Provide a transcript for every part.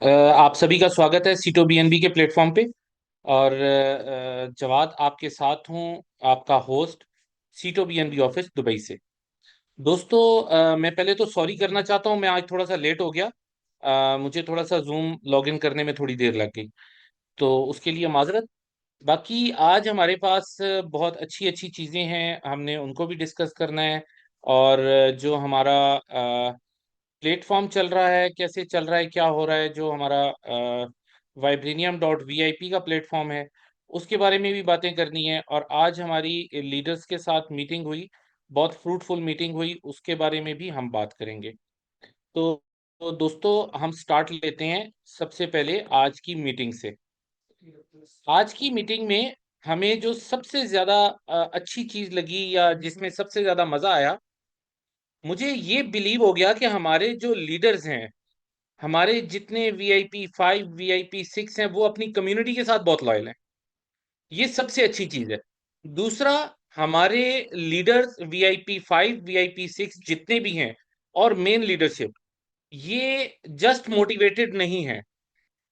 आप सभी का स्वागत है सीटो बीएनबी के प्लेटफॉर्म पे। और जवाद आपके साथ हूँ, आपका होस्ट सीटो बीएनबी ऑफिस दुबई से। दोस्तों, मैं पहले तो सॉरी करना चाहता हूँ, मैं आज थोड़ा सा लेट हो गया। मुझे थोड़ा सा जूम लॉगिन करने में थोड़ी देर लग गई, तो उसके लिए माजरत। बाकी आज हमारे पास बहुत अच्छी अच्छी चीज़ें हैं, हमने उनको भी डिस्कस करना है। और जो हमारा प्लेटफॉर्म चल रहा है, कैसे चल रहा है, क्या हो रहा है, जो हमारा Vibranium.vip का प्लेटफॉर्म है, उसके बारे में भी बातें करनी है। और आज हमारी लीडर्स के साथ मीटिंग हुई, बहुत फ्रूटफुल मीटिंग हुई, उसके बारे में भी हम बात करेंगे। तो दोस्तों, हम स्टार्ट लेते हैं सबसे पहले आज की मीटिंग से। आज की मीटिंग में हमें जो सबसे ज़्यादा अच्छी चीज़ लगी या जिसमें सबसे ज़्यादा मज़ा आया, मुझे ये बिलीव हो गया कि हमारे जो लीडर्स हैं, हमारे जितने VIP 5 VIP 6 हैं, वो अपनी कम्युनिटी के साथ बहुत लॉयल हैं। ये सबसे अच्छी चीज है। दूसरा, हमारे लीडर्स VIP 5 VIP 6 जितने भी हैं, और मेन लीडरशिप, ये जस्ट मोटिवेटेड नहीं है।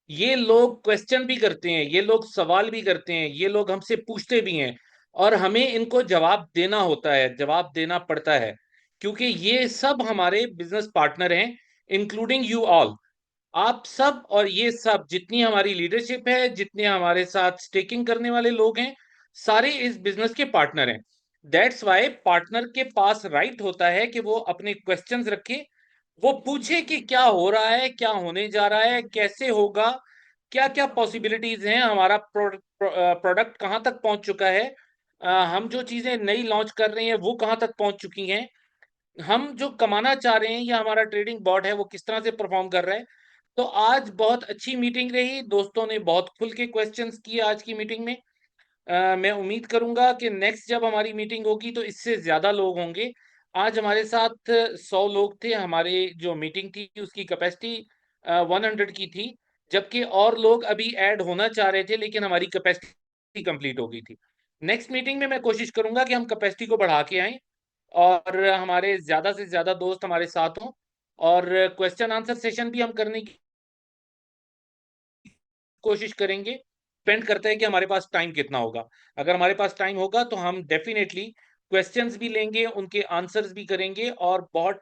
ये लोग क्वेश्चन भी करते हैं, ये लोग सवाल भी करते हैं, ये लोग हमसे पूछते भी हैं, और हमें इनको जवाब देना होता है, जवाब देना पड़ता है, क्योंकि ये सब हमारे बिजनेस पार्टनर हैं, इंक्लूडिंग यू ऑल। आप सब और ये सब जितनी हमारी लीडरशिप है, जितने हमारे साथ स्टेकिंग करने वाले लोग हैं, सारे इस बिजनेस के पार्टनर हैं। दैट्स वाई पार्टनर के पास राइट होता है कि वो अपने क्वेश्चंस रखे, वो पूछे कि क्या हो रहा है, क्या होने जा रहा है, कैसे होगा, क्या क्या पॉसिबिलिटीज हैं, हमारा प्रोडक्ट कहाँ तक पहुंच चुका है, हम जो चीजें नई लॉन्च कर रहे हैं वो कहाँ तक पहुंच चुकी हैं, हम जो कमाना चाह रहे हैं या हमारा ट्रेडिंग बॉट है वो किस तरह से परफॉर्म कर रहा है। तो आज बहुत अच्छी मीटिंग रही, दोस्तों ने बहुत खुल के क्वेश्चंस किए आज की मीटिंग में। मैं उम्मीद करूंगा कि नेक्स्ट जब हमारी मीटिंग होगी तो इससे ज्यादा लोग होंगे। आज हमारे साथ 100 लोग थे, हमारे जो मीटिंग थी उसकी कैपेसिटी 100 की थी, जबकि और लोग अभी ऐड होना चाह रहे थे, लेकिन हमारी कैपेसिटी कंप्लीट हो गई थी। नेक्स्ट मीटिंग में मैं कोशिश करूंगा कि हम कैपेसिटी को बढ़ा के आएं, और हमारे ज्यादा से ज्यादा दोस्त हमारे साथ हों, और क्वेश्चन आंसर सेशन भी हम करने की कोशिश करेंगे। डिपेंड करता है कि हमारे पास टाइम कितना होगा। अगर हमारे पास टाइम होगा तो हम डेफिनेटली क्वेश्चंस भी लेंगे, उनके आंसर्स भी करेंगे, और बहुत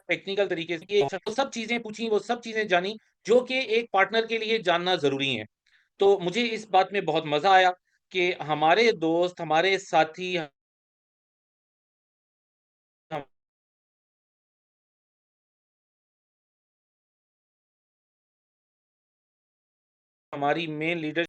टेक्निकल तरीके से वो सब चीजें पूछी, वो सब चीजें जानी, जो कि एक पार्टनर के लिए जानना जरूरी है। तो मुझे इस बात में बहुत मजा आया कि हमारे दोस्त, हमारे साथी, हमारी मेन लीडर।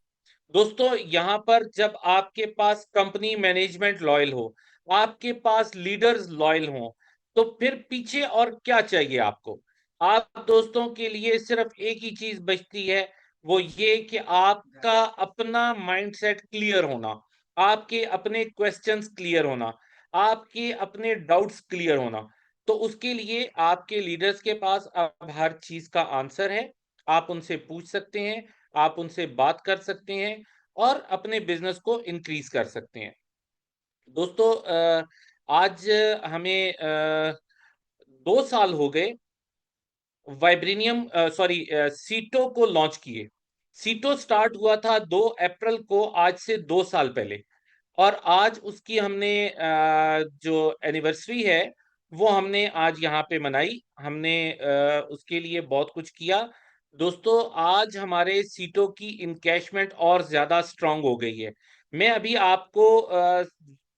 दोस्तों, यहाँ पर जब आपके पास कंपनी मैनेजमेंट लॉयल हो, आपके पास लीडर्स लॉयल हो, तो फिर पीछे और क्या चाहिए आपको। आप दोस्तों के लिए सिर्फ एक ही चीज बचती है, वो ये कि आपका अपना माइंडसेट क्लियर होना, आपके अपने क्वेश्चंस क्लियर होना, आपके अपने डाउट्स क्लियर होना। तो उसके लिए आपके लीडर्स के पास अब हर चीज का आंसर है। आप उनसे पूछ सकते हैं, आप उनसे बात कर सकते हैं, और अपने बिजनेस को इंक्रीज कर सकते हैं। दोस्तों, आज हमें 2 साल हो गए वाइब्रेनियम, सॉरी, सीटो को लॉन्च किए। सीटो स्टार्ट हुआ था 2 अप्रैल को, आज से 2 साल पहले। और आज उसकी हमने जो एनिवर्सरी है वो हमने आज यहाँ पे मनाई। हमने उसके लिए बहुत कुछ किया। दोस्तों, आज हमारे सीटों की इनकैशमेंट और ज्यादा स्ट्रांग हो गई है। मैं अभी आपको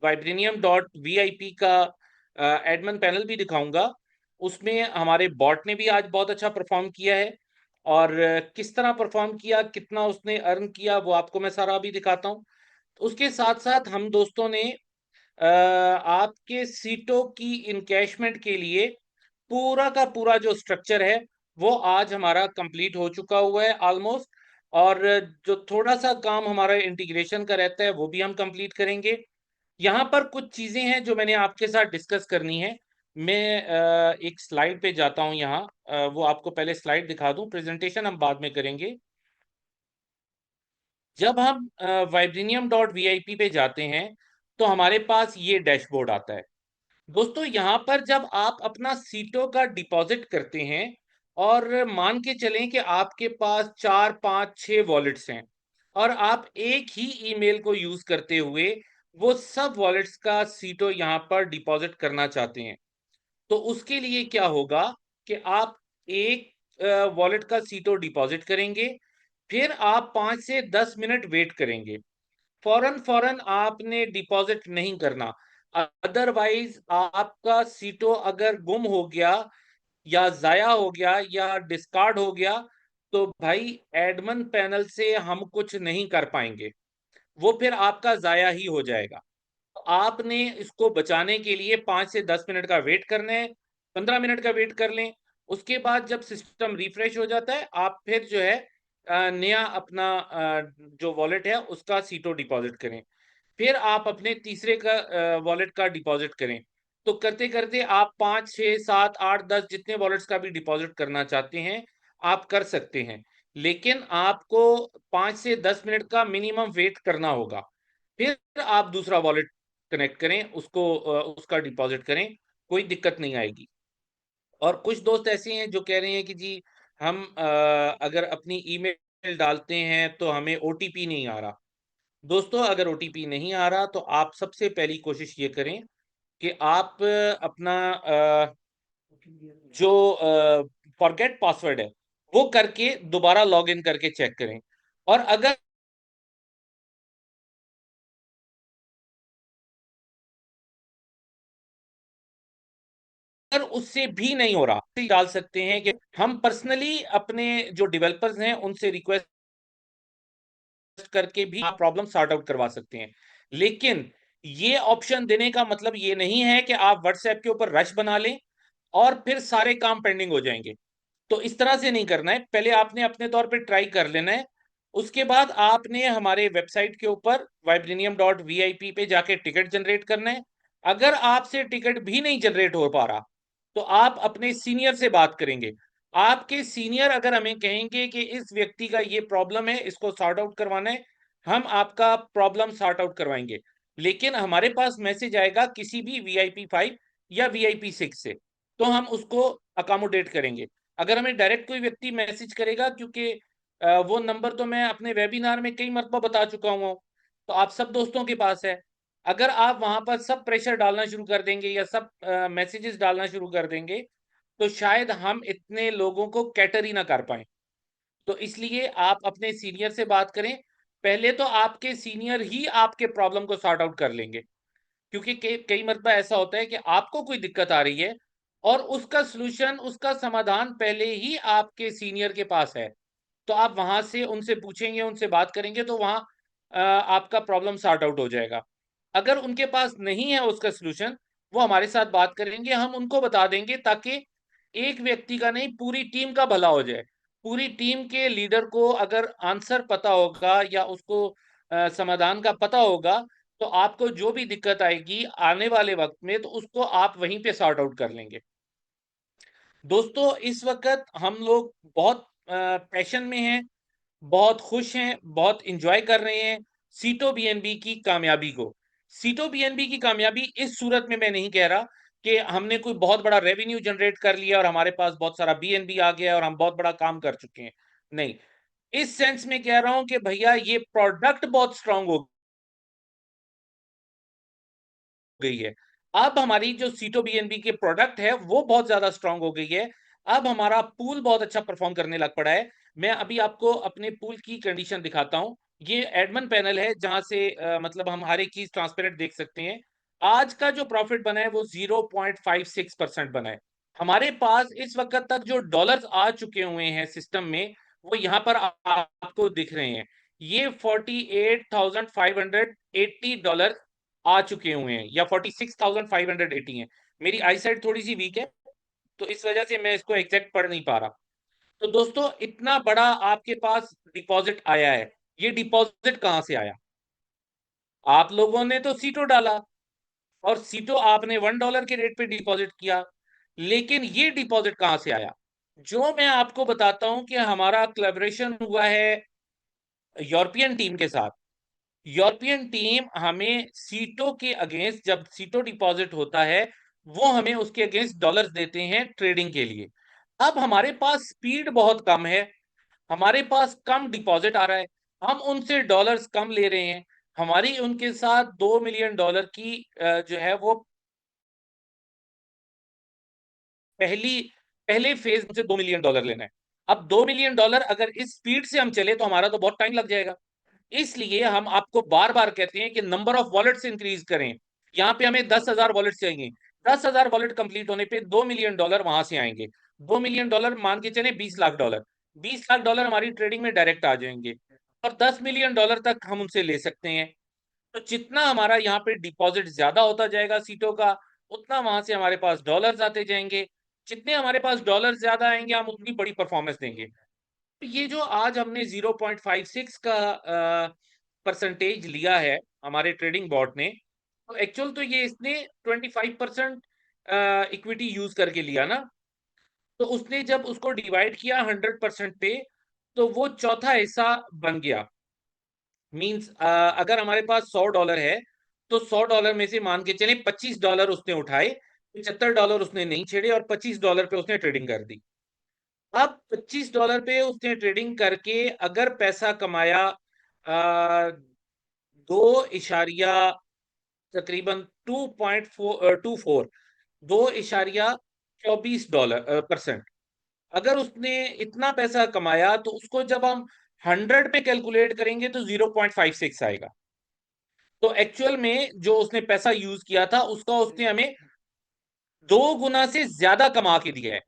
Vibranium.vip का एडमिन पैनल भी दिखाऊंगा। उसमें हमारे बॉट ने भी आज बहुत अच्छा परफॉर्म किया है, और किस तरह परफॉर्म किया, कितना उसने अर्न किया, वो आपको मैं सारा अभी दिखाता हूँ। उसके साथ साथ हम दोस्तों ने आपके सीटों की इनकैशमेंट के लिए पूरा का पूरा जो स्ट्रक्चर है वो आज हमारा कंप्लीट हो चुका हुआ है ऑलमोस्ट। और जो थोड़ा सा काम हमारा इंटीग्रेशन का रहता है वो भी हम कंप्लीट करेंगे। यहाँ पर कुछ चीजें हैं जो मैंने आपके साथ डिस्कस करनी है। मैं एक स्लाइड पे जाता हूँ यहाँ, वो आपको पहले स्लाइड दिखा दूं, प्रेजेंटेशन हम बाद में करेंगे। जब हम Vibranium.vip पे जाते हैं तो हमारे पास ये डैशबोर्ड आता है। दोस्तों यहाँ पर जब आप अपना सीटों का डिपॉजिट करते हैं और मान के चलें कि आपके पास 4 5 6 वॉलेट्स हैं और आप एक ही ईमेल को यूज करते हुए वो सब वॉलेट्स का सीटों यहाँ पर डिपॉजिट करना चाहते हैं, तो उसके लिए क्या होगा कि आप एक वॉलेट का सीटों डिपॉजिट करेंगे, फिर आप 5 से 10 मिनट वेट करेंगे। फौरन फौरन आपने डिपॉजिट नहीं करना, अदरवाइज आपका सीटो अगर गुम हो गया या जाया हो गया या डिस्कार्ड हो गया तो भाई एडमन पैनल से हम कुछ नहीं कर पाएंगे, वो फिर आपका जाया ही हो जाएगा। तो आपने इसको बचाने के लिए 5 से 10 मिनट का वेट करना है, 15 मिनट का वेट कर लें। उसके बाद जब सिस्टम रिफ्रेश हो जाता है आप फिर जो है नया अपना जो वॉलेट है उसका सीटो डिपॉजिट करें, फिर आप अपने तीसरे का वॉलेट का डिपॉजिट करें। तो करते करते आप 5 6 7 8 10 जितने वॉलेट्स का भी डिपॉजिट करना चाहते हैं आप कर सकते हैं, लेकिन आपको 5 से 10 मिनट का मिनिमम वेट करना होगा। फिर आप दूसरा वॉलेट कनेक्ट करें, उसको उसका डिपॉजिट करें, कोई दिक्कत नहीं आएगी। और कुछ दोस्त ऐसे हैं जो कह रहे हैं कि जी हम अगर अपनी ईमेल डालते हैं तो हमें ओटीपी नहीं आ रहा। दोस्तों अगर ओटीपी नहीं आ रहा तो आप सबसे पहली कोशिश ये करें कि आप अपना जो फॉरगेट पासवर्ड है वो करके दोबारा लॉगिन करके चेक करें। और अगर उससे भी नहीं हो रहा तो डाल सकते हैं कि हम पर्सनली अपने जो डेवलपर्स हैं उनसे रिक्वेस्ट करके भी आप प्रॉब्लम सॉर्ट आउट करवा सकते हैं। लेकिन ये ऑप्शन देने का मतलब ये नहीं है कि आप व्हाट्सएप के ऊपर रश बना लें और फिर सारे काम पेंडिंग हो जाएंगे। तो इस तरह से नहीं करना है, पहले आपने अपने तौर पे ट्राई कर लेना है। उसके बाद आपने हमारे वेबसाइट के ऊपर vibranium.vip पे जाके टिकट जनरेट करना है। अगर आपसे टिकट भी नहीं जनरेट हो पा रहा तो आप अपने सीनियर से बात करेंगे। आपके सीनियर अगर हमें कहेंगे कि इस व्यक्ति का ये प्रॉब्लम है, इसको सॉर्ट आउट करवाना है, हम आपका प्रॉब्लम सॉर्ट आउट करवाएंगे। लेकिन हमारे पास मैसेज आएगा किसी भी VIP 5 या VIP 6 से, तो हम उसको अकोमोडेट करेंगे। अगर हमें डायरेक्ट कोई व्यक्ति मैसेज करेगा, क्योंकि वो नंबर तो मैं अपने वेबिनार में कई मरतबा बता चुका हूँ, तो आप सब दोस्तों के पास है। अगर आप वहां पर सब प्रेशर डालना शुरू कर देंगे या सब मैसेजेस डालना शुरू कर देंगे तो शायद हम इतने लोगों को कैटर ही ना कर पाए। तो इसलिए आप अपने सीनियर से बात करें, पहले तो आपके सीनियर ही आपके प्रॉब्लम को सॉर्ट आउट कर लेंगे, क्योंकि कई कई मरतबा ऐसा होता है कि आपको कोई दिक्कत आ रही है और उसका सलूशन उसका समाधान पहले ही आपके सीनियर के पास है, तो आप वहां से उनसे पूछेंगे उनसे बात करेंगे तो वहां आपका प्रॉब्लम सॉर्ट आउट हो जाएगा। अगर उनके पास नहीं है उसका सलूशन, वो हमारे साथ बात करेंगे, हम उनको बता देंगे, ताकि एक व्यक्ति का नहीं पूरी टीम का भला हो जाए। पूरी टीम के लीडर को अगर आंसर पता होगा या उसको समाधान का पता होगा तो आपको जो भी दिक्कत आएगी आने वाले वक्त में तो उसको आप वहीं पे सॉर्ट आउट कर लेंगे। दोस्तों इस वक्त हम लोग बहुत पैशन में हैं, बहुत खुश हैं, बहुत इंजॉय कर रहे हैं सीटो बीएनबी की कामयाबी को। सीटो बीएनबी की कामयाबी इस सूरत में मैं नहीं कह रहा कि हमने कोई बहुत बड़ा रेवेन्यू जनरेट कर लिया और हमारे पास बहुत सारा बीएनबी आ गया और हम बहुत बड़ा काम कर चुके हैं। नहीं, इस सेंस में कह रहा हूं कि भैया ये प्रोडक्ट बहुत स्ट्रांग हो गई है। अब हमारी जो सीटो बीएनबी के प्रोडक्ट है वो बहुत ज्यादा स्ट्रांग हो गई है। अब हमारा पूल बहुत अच्छा परफॉर्म करने लग पड़ा है। मैं अभी आपको अपने पूल की कंडीशन दिखाता हूं। ये एडमन पैनल है जहां से मतलब हम हर एक चीज ट्रांसपेरेंट देख सकते हैं। आज का जो प्रॉफिट बना है वो 0.56% बना है। हमारे पास इस वक्त तक जो डॉलर्स आ चुके हुए हैं सिस्टम में वो यहाँ पर आपको दिख रहे हैं। ये $48,580 आ चुके हुए हैं या 46,580 हैं। मेरी आई साइड थोड़ी सी वीक है तो इस वजह से मैं इसको एग्जैक्ट पढ़ नहीं पा रहा। तो दोस्तों इतना बड़ा आपके पास डिपॉजिट आया है, ये डिपॉजिट कहां से आया? आप लोगों ने तो सीटो डाला और सीटो आपने $1 के रेट पे डिपॉजिट किया, लेकिन ये डिपॉजिट कहां से आया? जो मैं आपको बताता हूं कि हमारा कोलैबोरेशन हुआ है यूरोपियन टीम के साथ। यूरोपियन टीम हमें सीटों के अगेंस्ट जब सीटों डिपॉजिट होता है वो हमें उसके अगेंस्ट डॉलर्स देते हैं ट्रेडिंग के लिए। अब हमारे पास स्पीड बहुत कम है, हमारे पास कम डिपॉजिट आ रहा है, हम उनसे डॉलर्स कम ले रहे हैं, हमारी उनके साथ $2 मिलियन की जो है वो पहली पहले फेज से $2 मिलियन लेना है। अब $2 मिलियन अगर इस स्पीड से हम चले तो हमारा तो बहुत टाइम लग जाएगा। इसलिए हम आपको बार-बार कहते हैं कि नंबर ऑफ वॉलेट्स इंक्रीज करें। यहाँ पे हमें 10,000 वॉलेट चाहिए। 10,000 वॉलेट कंप्लीट होने पे $2 मिलियन वहां से आएंगे। $2 मिलियन मान के चले $20 लाख। $20 लाख हमारी ट्रेडिंग में डायरेक्ट आ जाएंगे और $10 मिलियन तक हम उनसे ले सकते हैं। तो जितना हमारा यहाँ पे डिपॉजिट ज्यादा होता जाएगा सीटों का, उतना वहां से हमारे पास डॉलर्स आते जाएंगे। जितने हमारे पास डॉलर ज्यादा आएंगे हम उतनी बड़ी परफॉर्मेंस देंगे। तो ये जो आज हमने 0.56 का परसेंटेज लिया है हमारे ट्रेडिंग बॉट ने, तो एक्चुअल तो ये इसने 25% इक्विटी यूज करके लिया ना। तो उसने जब उसको डिवाइड किया 100% पे, तो वो चौथा हिस्सा बन गया। मींस अगर हमारे पास $100 है, तो $100 में से मान के चले $25 उसने उठाए, $75 उसने नहीं छेड़े और $25 पे उसने ट्रेडिंग कर दी। अब $25 पे उसने ट्रेडिंग करके अगर पैसा कमाया दो इशारिया तकरीबन 2.24 $2.24 अगर उसने इतना पैसा कमाया तो उसको जब हम 100 पे कैलकुलेट करेंगे तो 0.56 आएगा। तो एक्चुअल में जो उसने पैसा यूज किया था उसका उसने हमें 2 गुना से ज्यादा कमा के दिया है।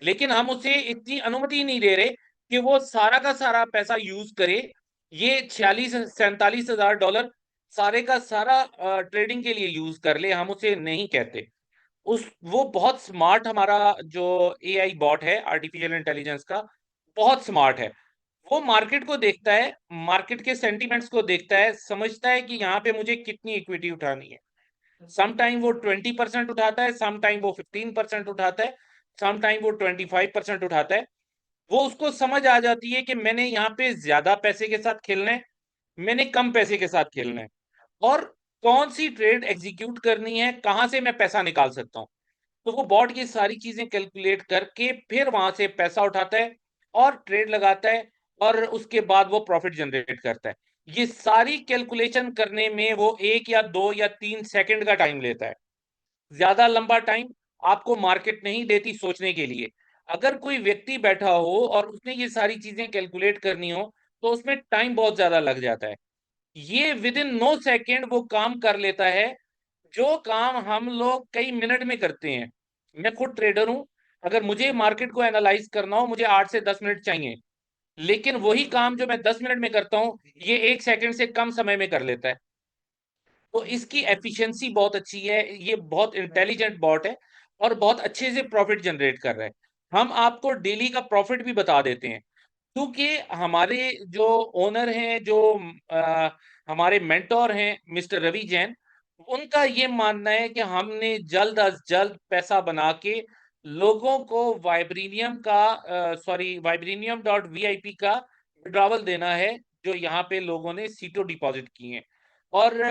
लेकिन हम उसे इतनी अनुमति नहीं दे रहे कि वो सारा का सारा पैसा यूज करे। ये 46-47 हजार डॉलर सारे का सारा ट्रेडिंग के लिए यूज कर ले, हम उसे नहीं कहते। उस वो बहुत स्मार्ट, हमारा जो एआई बॉट है आर्टिफिशियल इंटेलिजेंस का, बहुत स्मार्ट है। वो मार्केट को देखता है, मार्केट के सेंटिमेंट्स को देखता है, समझता है कि यहाँ पे मुझे कितनी इक्विटी उठानी है। सम टाइम वो 20% उठाता है, सम टाइम वो 15% उठाता है, सम टाइम वो 25% उठाता है। वो उसको समझ आ जाती है कि मैंने यहाँ पे ज्यादा पैसे के साथ खेलना है, मैंने कम पैसे के साथ खेलना है, और कौन सी ट्रेड एग्जीक्यूट करनी है, कहां से मैं पैसा निकाल सकता हूँ। तो वो बॉट ये सारी चीजें कैलकुलेट करके फिर वहां से पैसा उठाता है और ट्रेड लगाता है, और उसके बाद वो प्रॉफिट जनरेट करता है। ये सारी कैलकुलेशन करने में वो 1 या 2 या 3 सेकंड का टाइम लेता है। ज्यादा लंबा टाइम आपको मार्केट नहीं देती सोचने के लिए। अगर कोई व्यक्ति बैठा हो और उसने ये सारी चीजें कैलकुलेट करनी हो तो उसमें टाइम बहुत ज्यादा लग जाता है। ये विद इन 9 सेकेंड वो काम कर लेता है, जो काम हम लोग कई मिनट में करते हैं। मैं खुद ट्रेडर हूं, अगर मुझे मार्केट को एनालाइज करना हो मुझे 8 से 10 मिनट चाहिए, लेकिन वही काम जो मैं 10 मिनट में करता हूं ये 1 सेकंड से कम समय में कर लेता है। तो इसकी एफिशिएंसी बहुत अच्छी है, ये बहुत इंटेलिजेंट बॉट है और बहुत अच्छे से प्रॉफिट जनरेट कर रहा है। हम आपको डेली का प्रॉफिट भी बता देते हैं, क्योंकि हमारे जो ओनर हैं, जो हमारे मेंटोर हैं मिस्टर रवि जैन, उनका ये मानना है कि हमने जल्द अज जल्द पैसा बना के लोगों को वाइब्रेनियम.वीआईपी का विड्रॉवल देना है, जो यहाँ पे लोगों ने सीटो डिपॉजिट किए हैं। और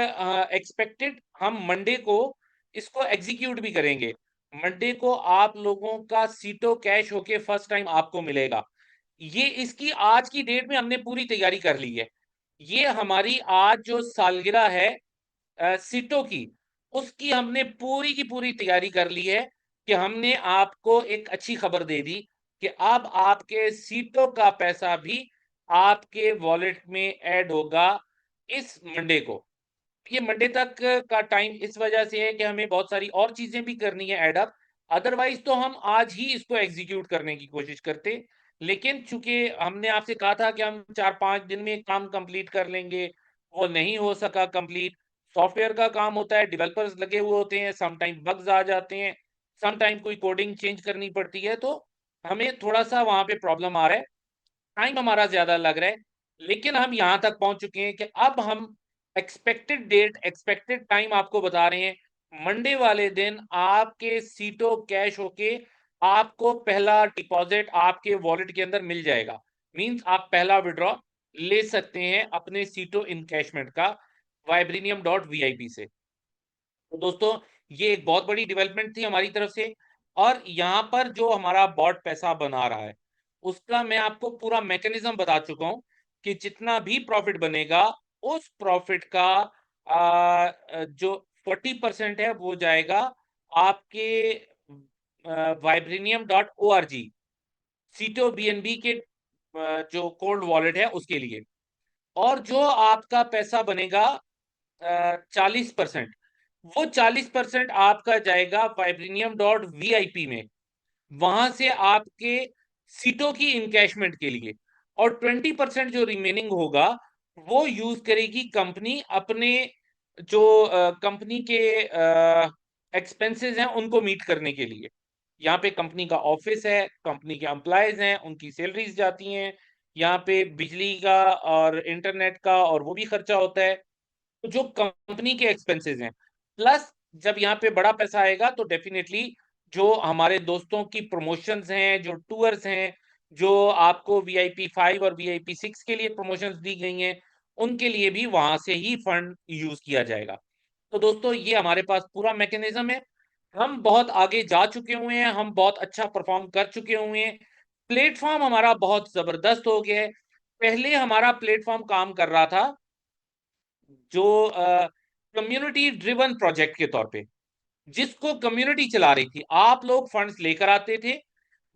एक्सपेक्टेड हम मंडे को इसको एग्जीक्यूट भी करेंगे। मंडे को आप लोगों का सीटो कैश होके फर्स्ट टाइम आपको मिलेगा। ये इसकी आज की डेट में हमने पूरी तैयारी कर ली है। ये हमारी आज जो सालगिरह है सीटों की, उसकी हमने पूरी की पूरी तैयारी कर ली है कि हमने आपको एक अच्छी खबर दे दी कि अब आपके सीटों का पैसा भी आपके वॉलेट में ऐड होगा इस मंडे को। ये मंडे तक का टाइम इस वजह से है कि हमें बहुत सारी और चीजें भी करनी है ऐड अप। अदरवाइज तो हम आज ही इसको एग्जीक्यूट करने की कोशिश करते, लेकिन चूंकि हमने आपसे कहा था कि हम 4-5 दिन में काम कंप्लीट कर लेंगे, वो नहीं हो सका कंप्लीट। सॉफ्टवेयर का काम होता है, डेवलपर्स लगे हुए होते हैं, सम टाइम बग्स आ जाते हैं, सम टाइम कोई कोडिंग चेंज करनी पड़ती है, तो हमें थोड़ा सा वहां पे प्रॉब्लम आ रहा है, टाइम हमारा ज्यादा लग रहा है। लेकिन हम यहां तक पहुंच चुके हैं कि अब हम एक्सपेक्टेड डेट, एक्सपेक्टेड टाइम आपको बता रहे हैं। मंडे वाले दिन आपके सीटों कैश होके आपको पहला डिपॉजिट आपके वॉलेट के अंदर मिल जाएगा। मींस आप पहला विड्रॉ ले सकते हैं अपने सीटों इनकैशमेंट का वाइब्रेनियम.वीआईपी से। तो दोस्तों, ये एक बहुत बड़ी डेवलपमेंट थी हमारी तरफ से। और यहाँ पर जो हमारा बॉट पैसा बना रहा है, उसका मैं आपको पूरा मैकेनिज्म बता चुका हूँ कि जितना भी प्रॉफिट बनेगा, उस प्रॉफिट का जो 40% है वो जाएगा आपके vibranium.org सीटो बीएनबी के जो कोल्ड वॉलेट है उसके लिए। और जो आपका पैसा बनेगा 40%, वो 40% आपका जाएगा vibranium.vip में, वहां से आपके सीटों की इनकैशमेंट के लिए। और 20% जो रिमेनिंग होगा वो यूज करेगी कंपनी अपने जो कंपनी के एक्सपेंसेस हैं उनको मीट करने के लिए। यहाँ पे कंपनी का ऑफिस है, कंपनी के एम्प्लॉयज हैं, उनकी सैलरीज जाती हैं, यहाँ पे बिजली का और इंटरनेट का और वो भी खर्चा होता है। तो जो कंपनी के एक्सपेंसेस हैं, प्लस जब यहाँ पे बड़ा पैसा आएगा तो डेफिनेटली जो हमारे दोस्तों की प्रमोशंस हैं, जो टूर्स हैं, जो आपको VIP 5 और VIP 6 के लिए प्रमोशंस दी गई हैं, उनके लिए भी वहां से ही फंड यूज किया जाएगा। तो दोस्तों ये हमारे पास पूरा मैकेनिज्म है। हम बहुत आगे जा चुके हुए हैं, हम बहुत अच्छा परफॉर्म कर चुके हुए हैं। प्लेटफॉर्म हमारा बहुत जबरदस्त हो गया है। पहले हमारा प्लेटफॉर्म काम कर रहा था जो कम्युनिटी ड्रिवन प्रोजेक्ट के तौर पे, जिसको कम्युनिटी चला रही थी। आप लोग फंड्स लेकर आते थे,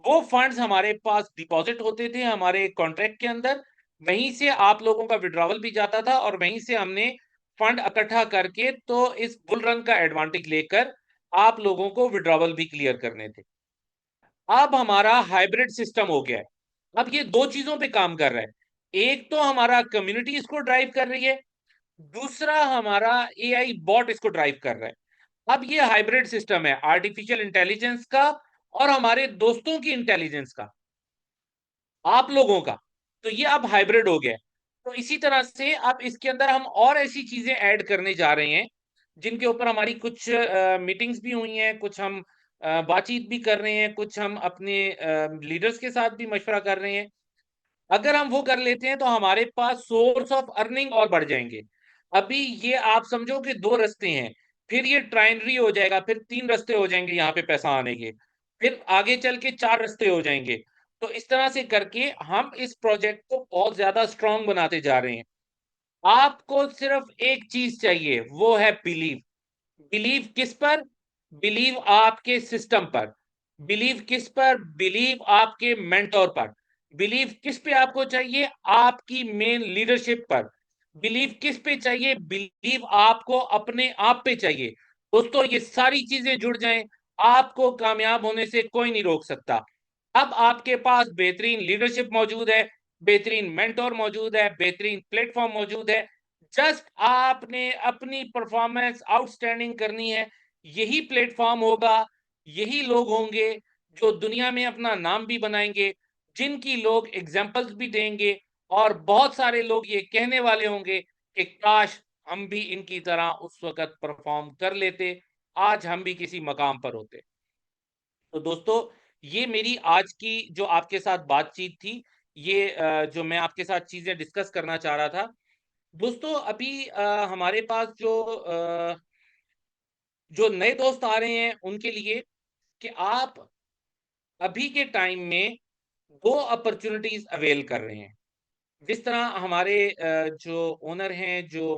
वो फंड्स हमारे पास डिपॉजिट होते थे हमारे कॉन्ट्रैक्ट के अंदर, वहीं से आप लोगों का विड्रॉवल भी जाता था और वहीं से हमने फंड इकट्ठा करके तो इस बुल रन का एडवांटेज लेकर आप लोगों को विड्रॉवल भी क्लियर करने थे। अब हमारा हाइब्रिड सिस्टम हो गया है। अब ये दो चीजों पे काम कर रहा है। एक तो हमारा कम्युनिटी इसको ड्राइव कर रही है, दूसरा हमारा एआई बॉट इसको ड्राइव कर रहा है। अब ये हाइब्रिड सिस्टम है आर्टिफिशियल इंटेलिजेंस का और हमारे दोस्तों की इंटेलिजेंस का, आप लोगों का। तो ये अब हाइब्रिड हो गया है। तो इसी तरह से अब इसके अंदर हम और ऐसी चीजें ऐड करने जा रहे हैं जिनके ऊपर हमारी कुछ मीटिंग्स भी हुई हैं, कुछ हम बातचीत भी कर रहे हैं, कुछ हम अपने लीडर्स के साथ भी मशवरा कर रहे हैं। अगर हम वो कर लेते हैं तो हमारे पास सोर्स ऑफ अर्निंग और बढ़ जाएंगे। अभी ये आप समझो कि दो रास्ते हैं, फिर ये ट्राइनरी हो जाएगा, फिर तीन रास्ते हो जाएंगे यहाँ पे पैसा आने के, फिर आगे चल के चार रास्ते हो जाएंगे। तो इस तरह से करके हम इस प्रोजेक्ट को बहुत ज्यादा स्ट्रांग बनाते जा रहे हैं। आपको सिर्फ एक चीज चाहिए, वो है बिलीव। बिलीव किस पर? बिलीव आपके सिस्टम पर। बिलीव किस पर? बिलीव आपके मेंटोर पर। बिलीव किस पे आपको चाहिए? आपकी मेन लीडरशिप पर। बिलीव किस पे चाहिए? बिलीव आपको अपने आप पे चाहिए। दोस्तों ये सारी चीजें जुड़ जाएं, आपको कामयाब होने से कोई नहीं रोक सकता। अब आपके पास बेहतरीन लीडरशिप मौजूद है, बेहतरीन मेंटोर मौजूद है, बेहतरीन प्लेटफॉर्म मौजूद है। जस्ट आपने अपनी परफॉर्मेंस आउटस्टैंडिंग करनी है। यही प्लेटफॉर्म होगा, यही लोग होंगे जो दुनिया में अपना नाम भी बनाएंगे, जिनकी लोग एग्जाम्पल्स भी देंगे, और बहुत सारे लोग ये कहने वाले होंगे कि काश हम भी इनकी तरह उस वक्त परफॉर्म कर लेते, आज हम भी किसी मकाम पर होते। तो दोस्तों ये मेरी आज की जो आपके साथ बातचीत थी, ये जो मैं आपके साथ चीजें डिस्कस करना चाह रहा था। दोस्तों अभी हमारे पास जो नए दोस्त आ रहे हैं उनके लिए कि आप अभी के टाइम में दो अपॉर्चुनिटीज अवेल कर रहे हैं। जिस तरह हमारे जो ओनर हैं, जो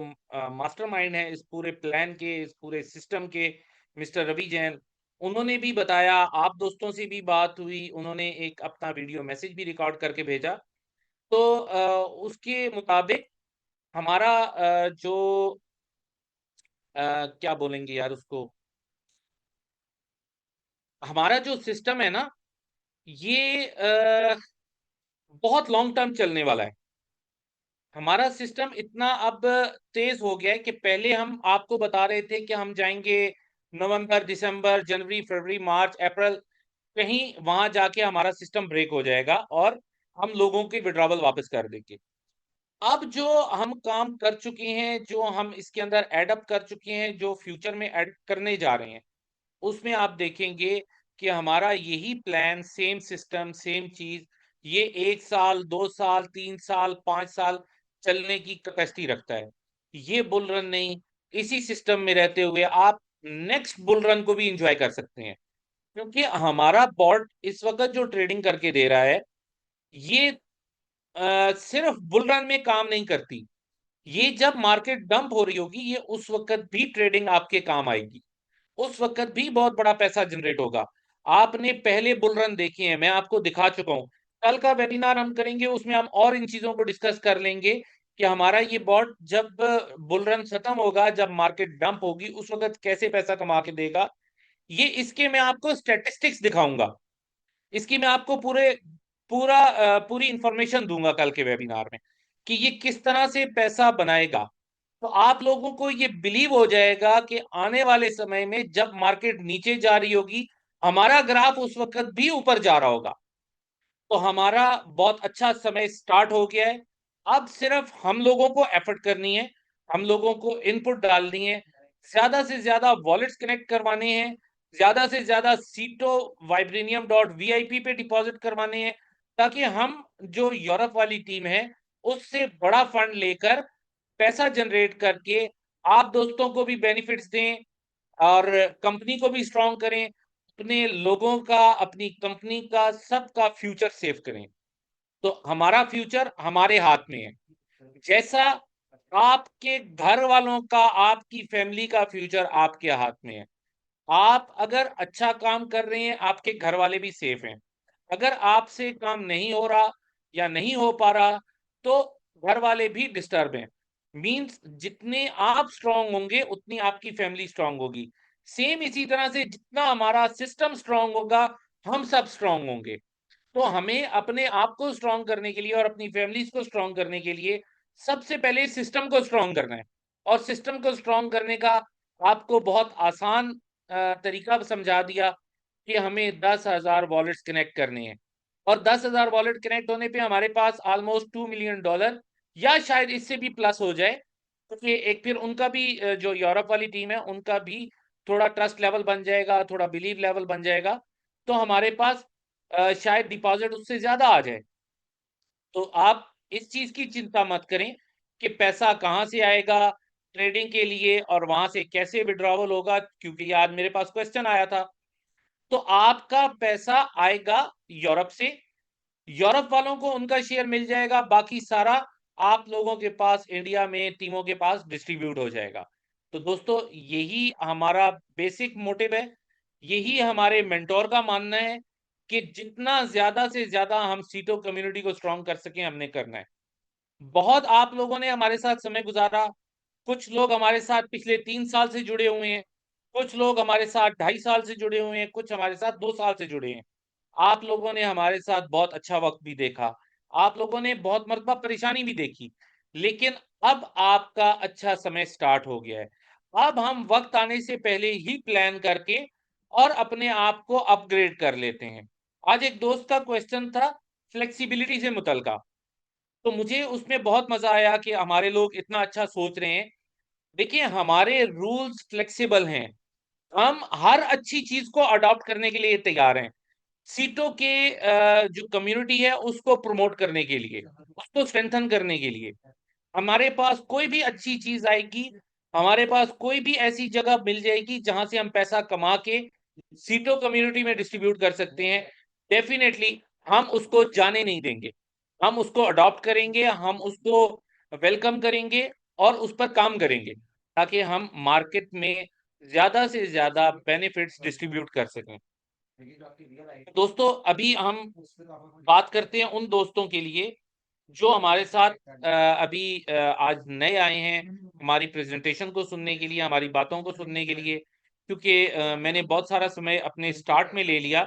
मास्टरमाइंड हैं इस पूरे प्लान के, इस पूरे सिस्टम के, मिस्टर रवि जैन, उन्होंने भी बताया, आप दोस्तों से भी बात हुई, उन्होंने एक अपना वीडियो मैसेज भी रिकॉर्ड करके भेजा। तो उसके मुताबिक हमारा जो क्या बोलेंगे यार उसको, हमारा जो सिस्टम है ना, ये बहुत लॉन्ग टर्म चलने वाला है। हमारा सिस्टम इतना अब तेज हो गया है कि पहले हम आपको बता रहे थे कि हम जाएंगे नवंबर, दिसंबर, जनवरी, फरवरी, मार्च, अप्रैल, कहीं वहां जाके हमारा सिस्टम ब्रेक हो जाएगा और हम लोगों के विड्रॉवल वापस कर देंगे। अब जो हम काम कर चुके हैं, जो हम इसके अंदर एडअप कर चुके हैं, जो फ्यूचर में ऐड करने जा रहे हैं, उसमें आप देखेंगे कि हमारा यही प्लान, सेम सिस्टम, सेम चीज, ये 1 साल, 2 साल, 3 साल, 5 साल चलने की कैपेसिटी रखता है। ये बुल रन नहीं, इसी सिस्टम में रहते हुए आप नेक्स्ट बुल रन को भी इंजॉय कर सकते हैं। क्योंकि हमारा बॉट इस वक्त जो ट्रेडिंग करके दे रहा है, ये सिर्फ बुल रन में काम नहीं करती। ये जब मार्केट डंप हो रही होगी, ये उस वक्त भी ट्रेडिंग आपके काम आएगी, उस वक्त भी बहुत बड़ा पैसा जनरेट होगा। आपने पहले बुल रन देखे हैं, मैं आपको दिखा चुका हूं। कल का वेबिनार हम करेंगे, उसमें हम और इन चीजों को डिस्कस कर लेंगे कि हमारा ये बॉट जब बुल रन खत्म होगा, जब मार्केट डंप होगी, उस वक्त कैसे पैसा कमा के देगा। ये इसके मैं आपको स्टैटिस्टिक्स दिखाऊंगा, इसकी मैं आपको पूरी इंफॉर्मेशन दूंगा कल के वेबिनार में कि ये किस तरह से पैसा बनाएगा। तो आप लोगों को ये बिलीव हो जाएगा कि आने वाले समय में जब मार्केट नीचे जा रही होगी, हमारा ग्राफ उस वक्त भी ऊपर जा रहा होगा। तो हमारा बहुत अच्छा समय स्टार्ट हो गया है। अब सिर्फ हम लोगों को एफर्ट करनी है, हम लोगों को इनपुट डालनी है, ज्यादा से ज्यादा वॉलेट्स कनेक्ट करवाने हैं, ज्यादा से ज्यादा सीटो vibranium.vip पे डिपॉजिट करवाने हैं, ताकि हम जो यूरोप वाली टीम है उससे बड़ा फंड लेकर पैसा जनरेट करके आप दोस्तों को भी बेनिफिट्स दें और कंपनी को भी स्ट्रांग करें, अपने लोगों का, अपनी कंपनी का, सबका फ्यूचर सेव करें। तो हमारा फ्यूचर हमारे हाथ में है। जैसा आपके घर वालों का, आपकी फैमिली का फ्यूचर आपके हाथ में है। आप अगर अच्छा काम कर रहे हैं, आपके घर वाले भी सेफ हैं। अगर आपसे काम नहीं हो रहा या नहीं हो पा रहा, तो घर वाले भी डिस्टर्ब हैं। मींस जितने आप स्ट्रांग होंगे, उतनी आपकी फैमिली स्ट्रांग होगी। सेम इसी तरह से जितना हमारा सिस्टम स्ट्रांग होगा, हम सब स्ट्रांग होंगे। तो हमें अपने आप को स्ट्रांग करने के लिए और अपनी फैमिलीज को स्ट्रांग करने के लिए सबसे पहले सिस्टम को स्ट्रांग करना है। और सिस्टम को स्ट्रांग करने का आपको बहुत आसान तरीका समझा दिया कि हमें 10,000 वॉलेट्स कनेक्ट करने हैं। और 10,000 वॉलेट कनेक्ट होने पे हमारे पास ऑलमोस्ट $2 मिलियन, या शायद इससे भी प्लस हो जाए, क्योंकि एक फिर उनका भी जो यूरोप वाली टीम है, उनका भी थोड़ा ट्रस्ट लेवल बन जाएगा, थोड़ा बिलीव लेवल बन जाएगा। तो हमारे पास शायद डिपॉजिट उससे ज्यादा आ जाए। तो आप इस चीज की चिंता मत करें कि पैसा कहाँ से आएगा ट्रेडिंग के लिए और वहां से कैसे विड्रॉवल होगा, क्योंकि आज मेरे पास क्वेश्चन आया था। तो आपका पैसा आएगा यूरोप से, यूरोप वालों को उनका शेयर मिल जाएगा, बाकी सारा आप लोगों के पास, इंडिया में टीमों के पास डिस्ट्रीब्यूट हो जाएगा। तो दोस्तों, यही हमारा बेसिक मोटिव है, यही हमारे मेंटोर का मानना है कि जितना ज्यादा से ज्यादा हम सीटो कम्युनिटी को स्ट्रांग कर सकें, हमने करना है। बहुत आप लोगों ने हमारे साथ समय गुजारा, कुछ लोग हमारे साथ पिछले 3 साल से जुड़े हुए हैं, कुछ लोग हमारे साथ 2.5 साल से जुड़े हुए हैं, कुछ हमारे साथ 2 साल से जुड़े हैं। आप लोगों ने हमारे साथ बहुत अच्छा वक्त भी देखा, आप लोगों ने बहुत मरतबा परेशानी भी देखी, लेकिन अब आपका अच्छा समय स्टार्ट हो गया है। अब हम वक्त आने से पहले ही प्लान करके और अपने आप को अपग्रेड कर लेते हैं। आज एक दोस्त का क्वेश्चन था फ्लेक्सिबिलिटी से मुतलका, तो मुझे उसमें बहुत मजा आया कि हमारे लोग इतना अच्छा सोच रहे हैं। देखिए, हमारे रूल्स फ्लेक्सिबल हैं, हम हर अच्छी चीज को अडॉप्ट करने के लिए तैयार हैं। सीटों के जो कम्युनिटी है उसको प्रमोट करने के लिए, उसको स्ट्रेंथन करने के लिए हमारे पास कोई भी अच्छी चीज आएगी, हमारे पास कोई भी ऐसी जगह मिल जाएगी जहां से हम पैसा कमा के सीटों कम्युनिटी में डिस्ट्रीब्यूट कर सकते हैं। डेफिनेटली हम उसको जाने नहीं देंगे, हम उसको अडॉप्ट करेंगे, हम उसको वेलकम करेंगे और उस पर काम करेंगे, ताकि हम मार्केट में ज्यादा से ज्यादा बेनिफिट्स डिस्ट्रीब्यूट कर सकें। दोस्तों, अभी हम बात करते हैं उन दोस्तों के लिए जो हमारे साथ अभी आज नए आए हैं, हमारी प्रेजेंटेशन को सुनने के लिए, हमारी बातों को सुनने के लिए। क्योंकि मैंने बहुत सारा समय अपने स्टार्ट में ले लिया,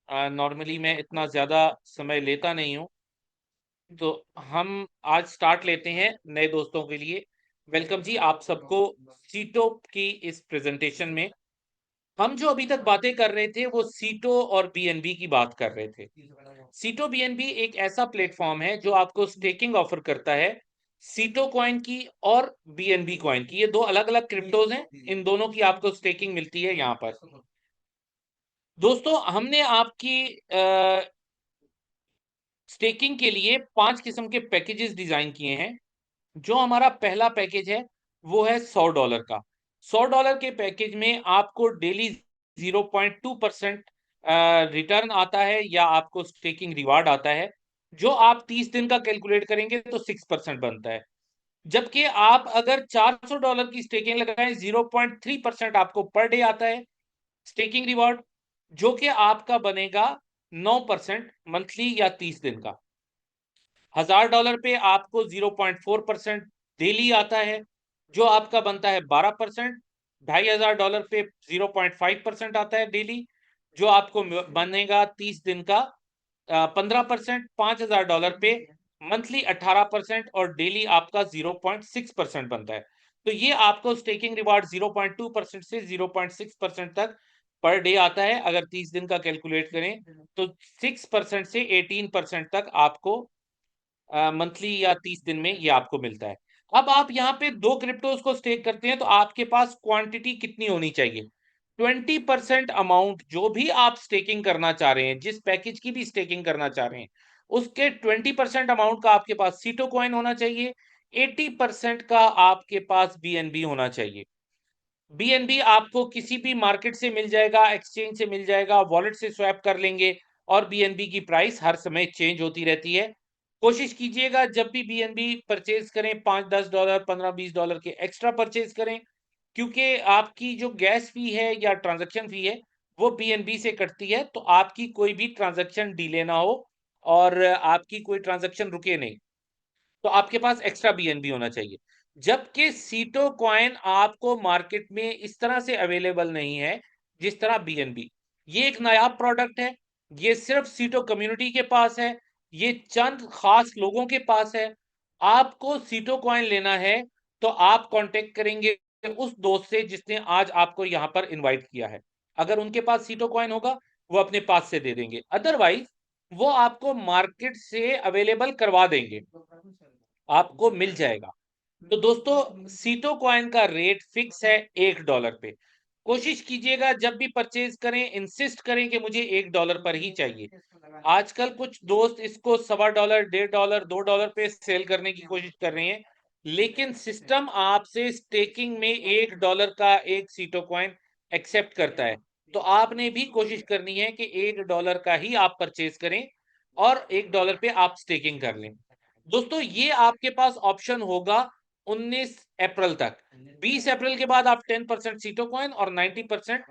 नॉर्मली मैं इतना ज़्यादा समय लेता नहीं हूँ। तो हम आज स्टार्ट लेते हैं नए दोस्तों के लिए। वेलकम जी आप सबको सीटो की इस प्रेजेंटेशन में। हम जो अभी तक बातें कर रहे थे वो सीटो और बीएनबी की बात कर रहे थे। सीटो बीएनबी एक ऐसा प्लेटफॉर्म है जो आपको स्टेकिंग ऑफर करता है, सीटो कॉइन की और बीएनबी कॉइन की। ये दो अलग अलग क्रिप्टोज हैं, इन दोनों की आपको स्टेकिंग मिलती है यहाँ पर। दोस्तों, हमने आपकी स्टेकिंग के लिए 5 किस्म के पैकेजेस डिजाइन किए हैं। जो हमारा पहला पैकेज है वो है $100 का। $100 के पैकेज में आपको डेली 0.2% रिटर्न आता है या आपको स्टेकिंग रिवार्ड आता है, जो आप 30 दिन का कैलकुलेट करेंगे तो 6% बनता है। जबकि आप अगर $400 की स्टेकिंग लगाएं, 0.3% आपको पर डे आता है स्टेकिंग रिवॉर्ड, जो कि आपका बनेगा 9% मंथली या 30 दिन का। $1000 पे आपको 0.4% डेली आता है, जो आपका बनता है 12%। $2500 पे 0.5% आता है डेली, जो आपको बनेगा 30 दिन का 15%। $5000 पे मंथली 18% और डेली आपका 0.6% बनता है। तो ये आपको स्टेकिंग रिवार्ड 0.2% से 0.6% तक पर डे आता है। अगर 30 दिन का कैलकुलेट करें तो 6% से 18% तक आपको मंथली या 30 दिन में ये आपको मिलता है। अब आप यहाँ पे 2 क्रिप्टोज को स्टेक करते हैं तो आपके पास क्वांटिटी कितनी होनी चाहिए? 20% अमाउंट जो भी आप स्टेकिंग करना चाह रहे हैं, जिस पैकेज की भी स्टेकिंग करना चाह रहे हैं, उसके 20% अमाउंट का आपके पास सीटो कॉइन होना चाहिए, 80% का आपके पास बीएनबी होना चाहिए। बीएनबी आपको किसी भी मार्केट से मिल जाएगा, एक्सचेंज से मिल जाएगा, वॉलेट से स्वैप कर लेंगे और बीएनबी की प्राइस हर समय चेंज होती रहती है। कोशिश कीजिएगा जब भी बीएनबी परचेज करें, $5-10, $15-20 के एक्स्ट्रा परचेज करें, क्योंकि आपकी जो गैस फी है या ट्रांजैक्शन फी है वो बीएनबी से कटती है, तो आपकी कोई भी ट्रांजैक्शन डिले ना हो और आपकी कोई ट्रांजैक्शन रुके नहीं, तो आपके पास एक्स्ट्रा बीएनबी होना चाहिए। जबकि सीटो कॉइन आपको मार्केट में इस तरह से अवेलेबल नहीं है जिस तरह बीएनबी। ये एक नायाब प्रोडक्ट है, ये सिर्फ सीटो कम्युनिटी के पास है, ये चंद खास लोगों के पास है। आपको सीटो कॉइन लेना है तो आप कांटेक्ट करेंगे उस दोस्त से जिसने आज आपको यहां पर इनवाइट किया है। अगर उनके पास सीटो कॉइन होगा वो अपने पास से दे देंगे, अदरवाइज वो आपको मार्केट से अवेलेबल करवा देंगे, आपको मिल जाएगा। तो दोस्तों सीटो कॉइन का रेट फिक्स है $1 पे। कोशिश कीजिएगा जब भी परचेज करें, इंसिस्ट करें कि मुझे $1 पर ही चाहिए। आजकल कुछ दोस्त इसको $1.25, $1.5, $2 पे सेल करने की कोशिश कर रहे हैं, लेकिन सिस्टम आपसे स्टेकिंग में $1 का एक सीटो कॉइन एक्सेप्ट करता है। तो आपने भी कोशिश करनी है कि $1 का ही आप परचेज करें और $1 पे आप स्टेकिंग कर लें। दोस्तों ये आपके पास ऑप्शन होगा 19 अप्रैल तक। 20 अप्रैल के बाद आप 10% सीटो कॉइन और 90%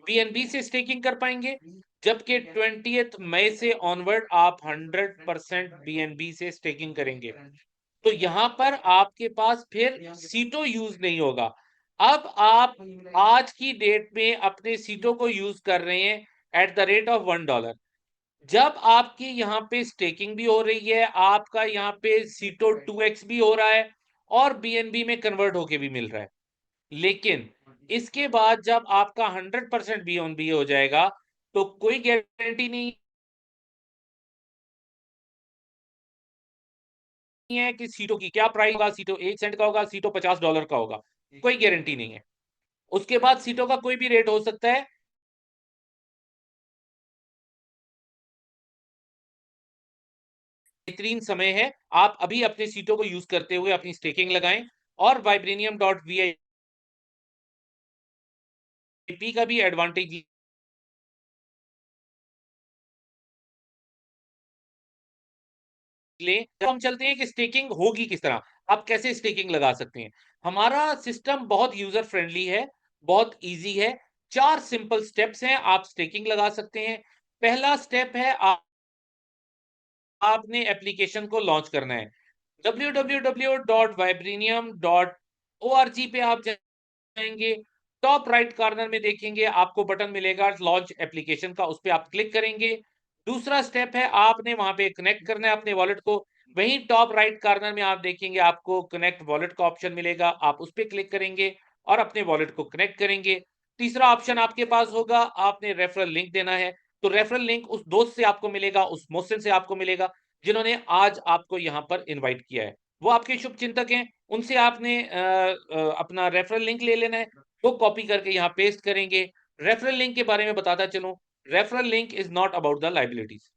बीएनबी से स्टेकिंग कर पाएंगे, जबकि 20 मई से ऑनवर्ड आप 100% बीएनबी से स्टेकिंग करेंगे। तो यहां पर आपके पास फिर सीटो यूज नहीं होगा। अब आप आज की डेट में अपने सीटो को यूज कर रहे हैं एट द रेट ऑफ $1। जब आपकी यहाँ पे स्टेकिंग भी हो रही है, आपका यहाँ पे सीटो 2x भी हो रहा है और बीएनबी में कन्वर्ट होके भी मिल रहा है, लेकिन इसके बाद जब आपका 100% बीएनबी हो जाएगा तो कोई गारंटी नहीं है कि सीटो की क्या प्राइस होगा, सीटो 1 सेंट का होगा, सीटो $50 का होगा, कोई गारंटी नहीं है। उसके बाद सीटो का कोई भी रेट हो सकता है। बेहतरीन समय है, आप अभी अपने सीटो को यूज करते हुए अपनी स्टेकिंग लगाएं और vibranium.vip का भी एडवांटेज ले। जब हम चलते हैं कि स्टेकिंग होगी किस तरह, आप कैसे स्टेकिंग लगा सकते हैं। हमारा सिस्टम बहुत यूजर फ्रेंडली है, बहुत इजी है। 4 सिंपल स्टेप्स हैं, आप स्टेकिंग लगा सकते हैं। पहला स्टेप है आपने एप्लीकेशन को लॉन्च करना है। www.vibranium.org पे आप जाएंगे, टॉप राइट कॉर्नर में देखेंगे आपको बटन मिलेगा लॉन्च एप्लीकेशन का, उस पर आप क्लिक करेंगे। दूसरा स्टेप है आपने वहां पे कनेक्ट करना है अपने वॉलेट को। वहीं टॉप राइट कॉर्नर में आप देखेंगे आपको कनेक्ट वॉलेट का ऑप्शन मिलेगा, आप उस पर क्लिक करेंगे और अपने वॉलेट को कनेक्ट करेंगे। तीसरा ऑप्शन आपके पास होगा, आपने रेफरल लिंक देना है। तो रेफरल लिंक उस दोस्त से आपको मिलेगा, उस मोहसिन से आपको मिलेगा जिन्होंने आज आपको यहाँ पर इनवाइट किया है। वो आपके शुभ चिंतक हैं, उनसे आपने अपना रेफरल लिंक ले लेना है, वो कॉपी करके यहाँ पेस्ट करेंगे। रेफरल लिंक के बारे में बताता चलूं, referral link is not about the liabilities,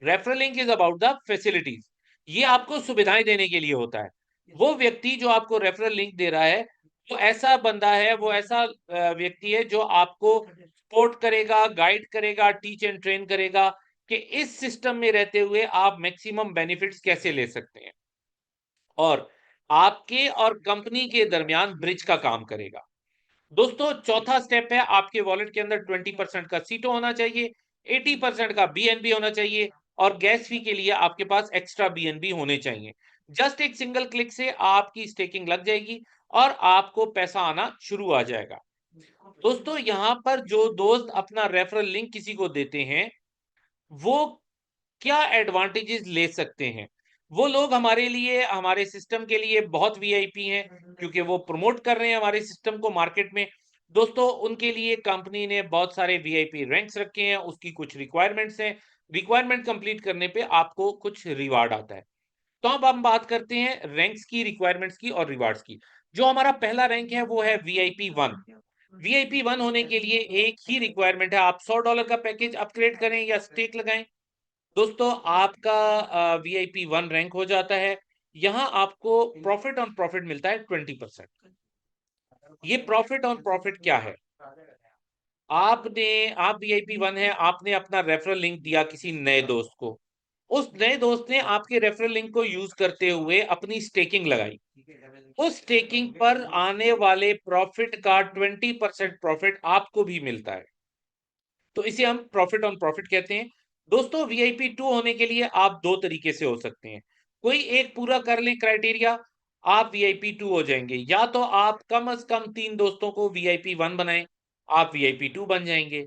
referral link is about the facilities. ये आपको सुविधाएं देने के लिए होता है। वो व्यक्ति जो आपको रेफरल लिंक दे रहा है वो ऐसा बंदा है, वो ऐसा व्यक्ति है जो आपको सपोर्ट करेगा, गाइड करेगा, टीच एंड ट्रेन करेगा कि इस सिस्टम में रहते हुए आप मैक्सिमम बेनिफिट्स कैसे ले सकते हैं, और आपके और कंपनी के दरमियान ब्रिज का काम करेगा। दोस्तों, चौथा स्टेप है, आपके वॉलेट के अंदर 20% का सीटो होना चाहिए, 80% का बीएनबी होना चाहिए, और गैस फी के लिए आपके पास एक्स्ट्रा बीएनबी होने चाहिए। जस्ट एक सिंगल क्लिक से आपकी स्टेकिंग लग जाएगी और आपको पैसा आना शुरू आ जाएगा। दोस्तों, यहां पर जो दोस्त अपना रेफरल लिंक किसी को देते हैं, वो क्या एडवांटेजेस ले सकते हैं? वो लोग हमारे लिए, हमारे सिस्टम के लिए बहुत वीआईपी हैं, क्योंकि वो प्रमोट कर रहे हैं हमारे सिस्टम को मार्केट में। दोस्तों, उनके लिए कंपनी ने बहुत सारे वीआईपी रैंक्स रखे हैं, उसकी कुछ रिक्वायरमेंट्स हैं। रिक्वायरमेंट कंप्लीट करने पे आपको कुछ रिवार्ड आता है। तो अब हम बात करते हैं रैंक्स की, रिक्वायरमेंट्स की और रिवार्ड्स की। जो हमारा पहला रैंक है वो है वीआईपी 1। वीआईपी 1 होने के लिए एक ही रिक्वायरमेंट है, आप $100 का पैकेज अपग्रेड करें या स्टेक लगाएं। दोस्तों, आपका वीआईपी 1 रैंक हो जाता है। यहां आपको प्रॉफिट ऑन प्रॉफिट मिलता है 20%। ये प्रॉफिट ऑन प्रॉफिट क्या है? आपने आप वीआईपी 1 है, आपने अपना रेफरल लिंक दिया किसी नए दोस्त को, उस नए दोस्त ने आपके रेफरल लिंक को यूज करते हुए अपनी स्टेकिंग लगाई। उस स्टेकिंग पर आने वाले प्रॉफिट का 20% प्रॉफिट आपको भी मिलता है। तो इसे हम प्रॉफिट ऑन प्रॉफिट कहते हैं। दोस्तों, वीआईपी 2 होने के लिए आप दो तरीके से हो सकते हैं। कोई एक पूरा कर ले क्राइटेरिया, आप वीआईपी 2 हो जाएंगे। या तो आप कम से कम 3 दोस्तों को वीआईपी 1 बनाएं, आप वीआईपी 2 बन जाएंगे।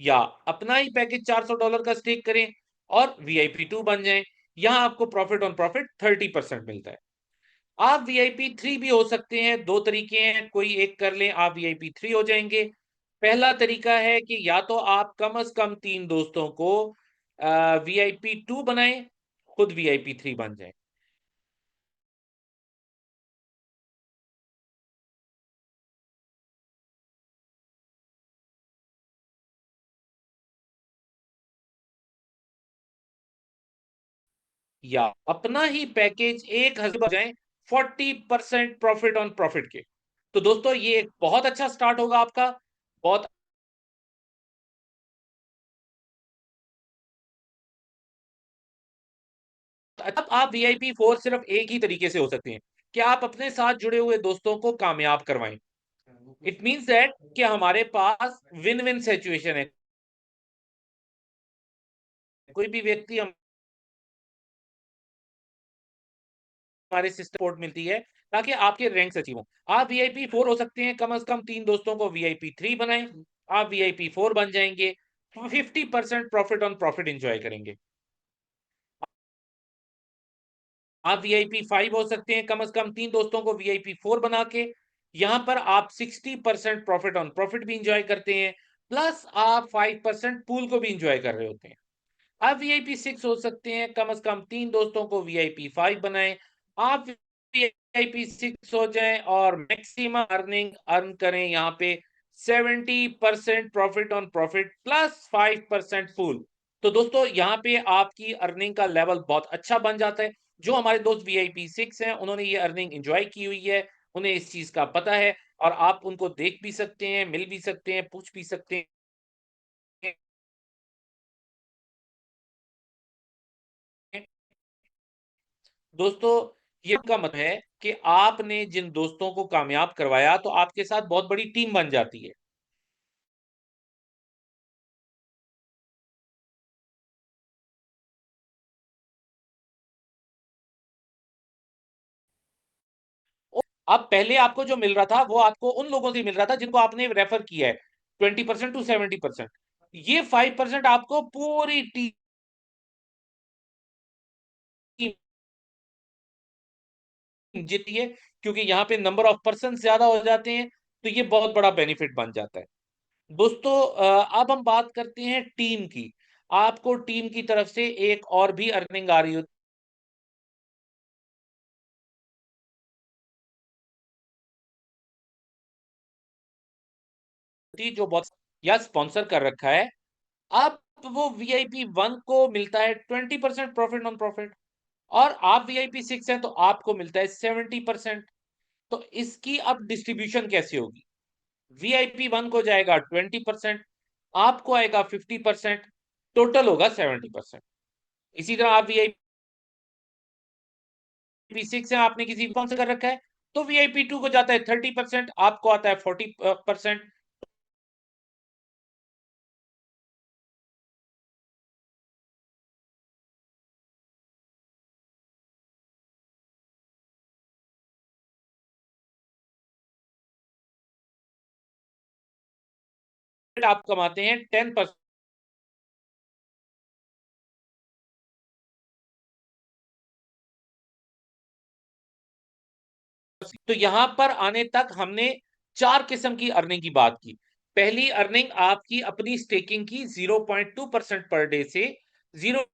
या अपना ही पैकेज $400 का स्टेक करें और वीआईपी 2 बन जाएं। यहां आपको प्रॉफिट ऑन प्रॉफिट 30% मिलता है। आप वीआईपी 3 भी हो सकते हैं। दो तरीके हैं, कोई एक कर लें, आप वीआईपी 3 हो जाएंगे। पहला तरीका है कि या तो आप कम से कम 3 दोस्तों को वीआईपी 2 बनाएं, खुद वीआईपी 3 बन जाए। या अपना ही पैकेज 1,000 जाए, 40% प्रॉफिट ऑन प्रॉफिट के। तो दोस्तों, ये एक बहुत अच्छा स्टार्ट होगा आपका। बहुत अब आप वीआईपी 4 सिर्फ एक ही तरीके से हो सकते हैं कि आप अपने साथ जुड़े हुए दोस्तों को कामयाब करवाएं। इट मीन्स दैट कि हमारे पास विन विन सिचुएशन है। कोई भी व्यक्ति हमारे सिस्टम सपोर्ट मिलती है ताकि आपके रैंक्स अचीव हो। आप वीआईपी 4 हो सकते हैं, कम से कम 3 दोस्तों को वीआईपी 3 बनाएं, आप वीआईपी 4 बन जाएंगे, 50% प्रॉफिट ऑन प्रॉफिट एंजॉय करेंगे। आप वीआईपी 5 हो सकते हैं, कम से कम 3 दोस्तों को वीआईपी 4 बना के, यहां पर आप 60% प्रॉफिट ऑन प्रॉफिट भी इंजॉय करते हैं, प्लस आप 5% पूल को भी इंजॉय कर रहे होते हैं। आप वीआईपी 6 हो सकते हैं, कम से कम 3 दोस्तों को वीआईपी 5 बनाएं, आप वीआईपी 6 हो जाएं और मैक्सिमम अर्निंग अर्न करें यहाँ पे 70% profit on profit plus 5% full. तो दोस्तों, यहाँ पे आपकी अर्निंग का लेवल बहुत अच्छा बन जाता है। जो हमारे दोस्त वीआईपी 6 हैं, उन्होंने ये अर्निंग एंजॉय की हुई है, उन्हें इस चीज का पता है, और आप उनको देख भी सकते हैं, मिल भी सकते हैं, पूछ भी सकते हैं। दोस्तों, ये का मतलब है कि आपने जिन दोस्तों को कामयाब करवाया, तो आपके साथ बहुत बड़ी टीम बन जाती है। अब पहले आपको जो मिल रहा था, वो आपको उन लोगों से मिल रहा था जिनको आपने रेफर किया है, 20% to 70%। ये 5% आपको पूरी टीम जीती है, क्योंकि यहाँ पे नंबर ऑफ पर्सन ज्यादा हो जाते हैं, तो ये बहुत बड़ा बेनिफिट बन जाता है। दोस्तों, अब हम बात करते हैं टीम की। आपको टीम की तरफ से एक और भी अर्निंग आ रही होती, जो बहुत या स्पॉन्सर कर रखा है। अब वो वीआईपी 1 को मिलता है 20% प्रॉफिट ऑन प्रॉफिट, और आप वीआईपी 6 हैं तो आपको मिलता है 70%। तो इसकी अब डिस्ट्रीब्यूशन कैसे होगी? VIP1 को जाएगा 20%, आपको आएगा 50%, टोटल होगा 70%। इसी तरह आप VIP6 है, आपने किसी कौन सा कर रखा है, तो VIP2 को जाता है 30%, आपको आता है 40%। आप कमाते हैं 10%। तो यहां पर आने तक हमने 4 किस्म की अर्निंग की बात की। पहली अर्निंग आपकी अपनी स्टेकिंग की 0.2% पर डे से 0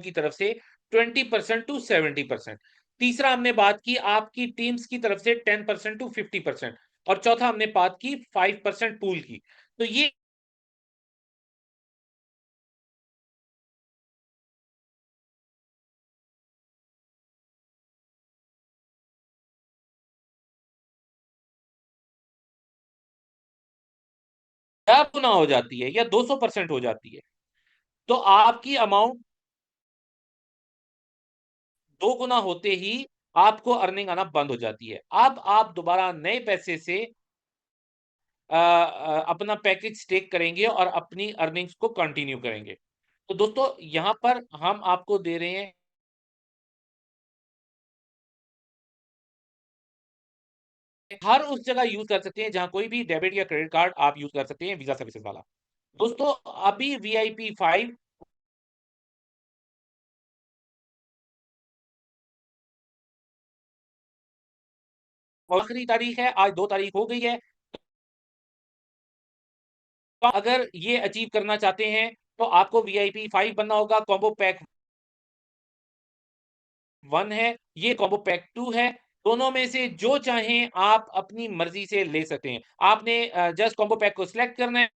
की तरफ से 20% to 70%। तीसरा हमने बात की आपकी टीम्स की तरफ से 10% to 50%। और चौथा हमने बात की 5% पूल की। तो ये गुना हो जाती है या 200% हो जाती है, तो आपकी अमाउंट 2 गुना होते ही आपको अर्निंग आना बंद हो जाती है। अब आप दोबारा नए पैसे से अपना पैकेज स्टेक करेंगे और अपनी अर्निंग्स को कंटिन्यू करेंगे। तो दोस्तों यहां पर हम आपको दे रहे हैं, हर उस जगह यूज कर सकते हैं जहां कोई भी डेबिट या क्रेडिट कार्ड आप यूज कर सकते हैं वीजा सर्विसेज वाला। दोस्तों अभी VIP5 आखिरी तारीख है, आज 2 तारीख हो गई है। तो अगर ये अचीव करना चाहते हैं तो आपको VIP5 बनना होगा। कॉम्बो पैक 1 है, ये कॉम्बो पैक 2 है। दोनों में से जो चाहें आप अपनी मर्जी से ले सकते हैं। आपने जस्ट कॉम्बो पैक को सिलेक्ट करना है,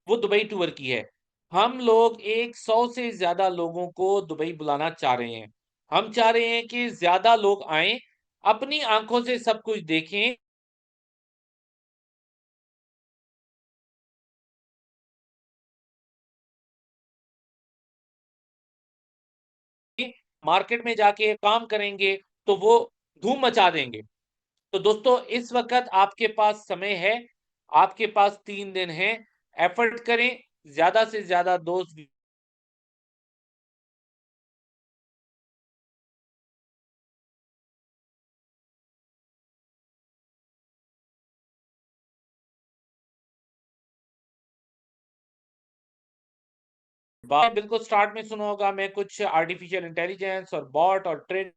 वो दुबई टूर की है। हम लोग एक 100 से ज्यादा लोगों को दुबई बुलाना चाह रहे हैं। हम चाह रहे हैं कि ज्यादा लोग आए, अपनी आंखों से सब कुछ देखें। मार्केट में जाके काम करेंगे तो वो धूम मचा देंगे। तो दोस्तों इस वक्त आपके पास समय है, आपके पास 3 दिन है। एफर्ट करें, ज्यादा से ज्यादा दोस्त बिल्कुल स्टार्ट में सुना होगा, मैं कुछ आर्टिफिशियल इंटेलिजेंस और बॉट और ट्रेडिंग,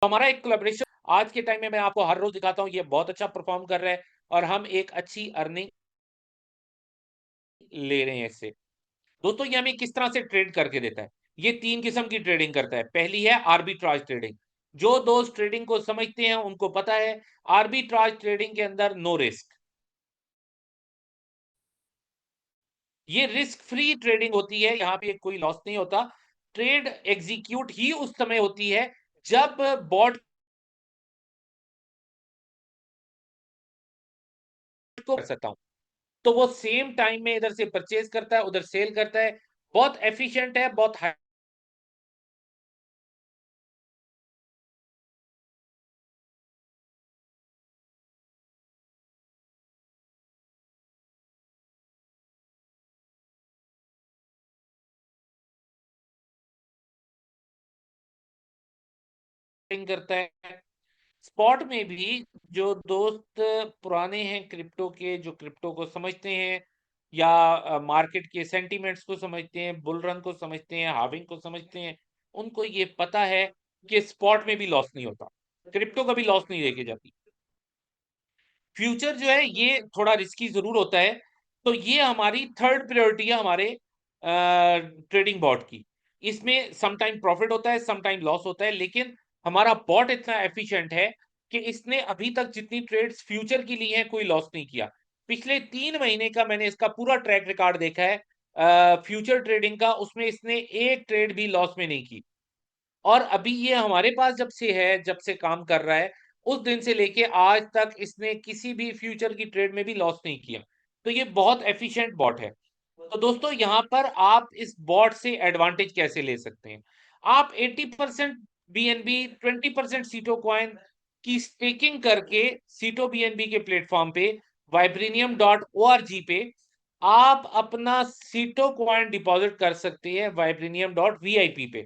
हमारा एक कोलैबोरेशन आज के टाइम में मैं आपको हर रोज दिखाता हूं, ये बहुत अच्छा परफॉर्म कर रहा है और हम एक अच्छी अर्निंग ले रहे हैं इससे। दोस्तों ये हमें किस तरह से ट्रेड करके देता है? ये 3 किस्म की ट्रेडिंग करता है। पहली है आर्बिट्राज ट्रेडिंग। जो दोस्त ट्रेडिंग को समझते हैं उनको पता है, आर्बिट्राज ट्रेडिंग के अंदर नो रिस्क, ये रिस्क फ्री ट्रेडिंग होती है। यहाँ पे कोई लॉस नहीं होता। ट्रेड एग्जीक्यूट ही उस समय होती है जब बॉट को कर सकता हूं, तो वो सेम टाइम में इधर से परचेज करता है, उधर सेल करता है। बहुत एफिशिएंट है, बहुत हाई करता है। स्पॉट में भी जो दोस्त पुराने हैं क्रिप्टो के, जो क्रिप्टो को समझते हैं या मार्केट के सेंटीमेंट्स को समझते हैं, बुल रन को समझते हैं, हाविंग को समझते हैं, उनको ये पता है कि स्पॉट में भी लॉस नहीं होता, क्रिप्टो कभी लॉस नहीं लेके जाती। फ्यूचर जो है ये थोड़ा रिस्की जरूर होता है। तो ये हमारी थर्ड प्रायोरिटी है हमारे ट्रेडिंग बॉट की। इसमें सम टाइम प्रॉफिट होता है, सम टाइम लॉस होता है, लेकिन हमारा बॉट इतना एफिशिएंट है कि इसने अभी तक जितनी ट्रेड्स फ्यूचर की ली हैं कोई लॉस नहीं किया। पिछले 3 महीने का मैंने इसका पूरा ट्रैक रिकॉर्ड देखा है फ्यूचर ट्रेडिंग का, उसमें इसने एक ट्रेड भी लॉस में नहीं की। और अभी ये हमारे पास जब से है, जब से काम कर रहा है, उस दिन से लेके आज तक इसने किसी भी फ्यूचर की ट्रेड में भी लॉस नहीं किया। तो ये बहुत एफिशिएंट बॉट है। तो दोस्तों यहाँ पर आप इस बॉट से एडवांटेज कैसे ले सकते हैं? आप 80% बीएनबी, 20% सीटो कॉइन की स्टेकिंग करके सीटो बीएनबी के प्लेटफॉर्म पे vibranium.org पे आप अपना सीटो कॉइन डिपॉजिट कर सकते हैं vibranium.vip पे।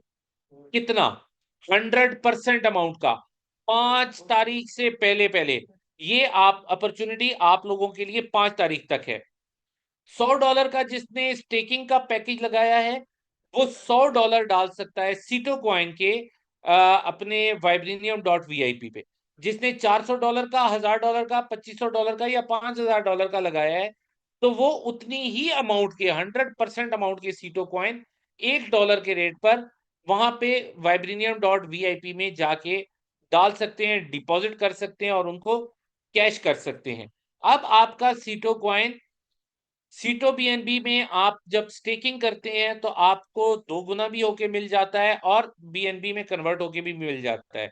कितना? 100% अमाउंट का, 5 तारीख से पहले पहले। ये आप अपॉर्चुनिटी आप लोगों के लिए 5 तारीख तक है। $100 का जिसने स्टेकिंग का पैकेज लगाया है वो $100 डाल सकता है सीटो कॉइन के अपने vibranium.vip पे। जिसने $400 का, $1000 का, $2500 का या $5000 का लगाया है, तो वो उतनी ही अमाउंट के 100% अमाउंट के सीटो कॉइन $1 के रेट पर वहां पे vibranium.vip में जाके डाल सकते हैं, डिपॉजिट कर सकते हैं और उनको कैश कर सकते हैं। अब आपका सीटो कॉइन सीटो बीएनबी में आप जब स्टेकिंग करते हैं तो आपको 2 गुना भी होके मिल जाता है और बीएनबी में कन्वर्ट होके भी मिल जाता है।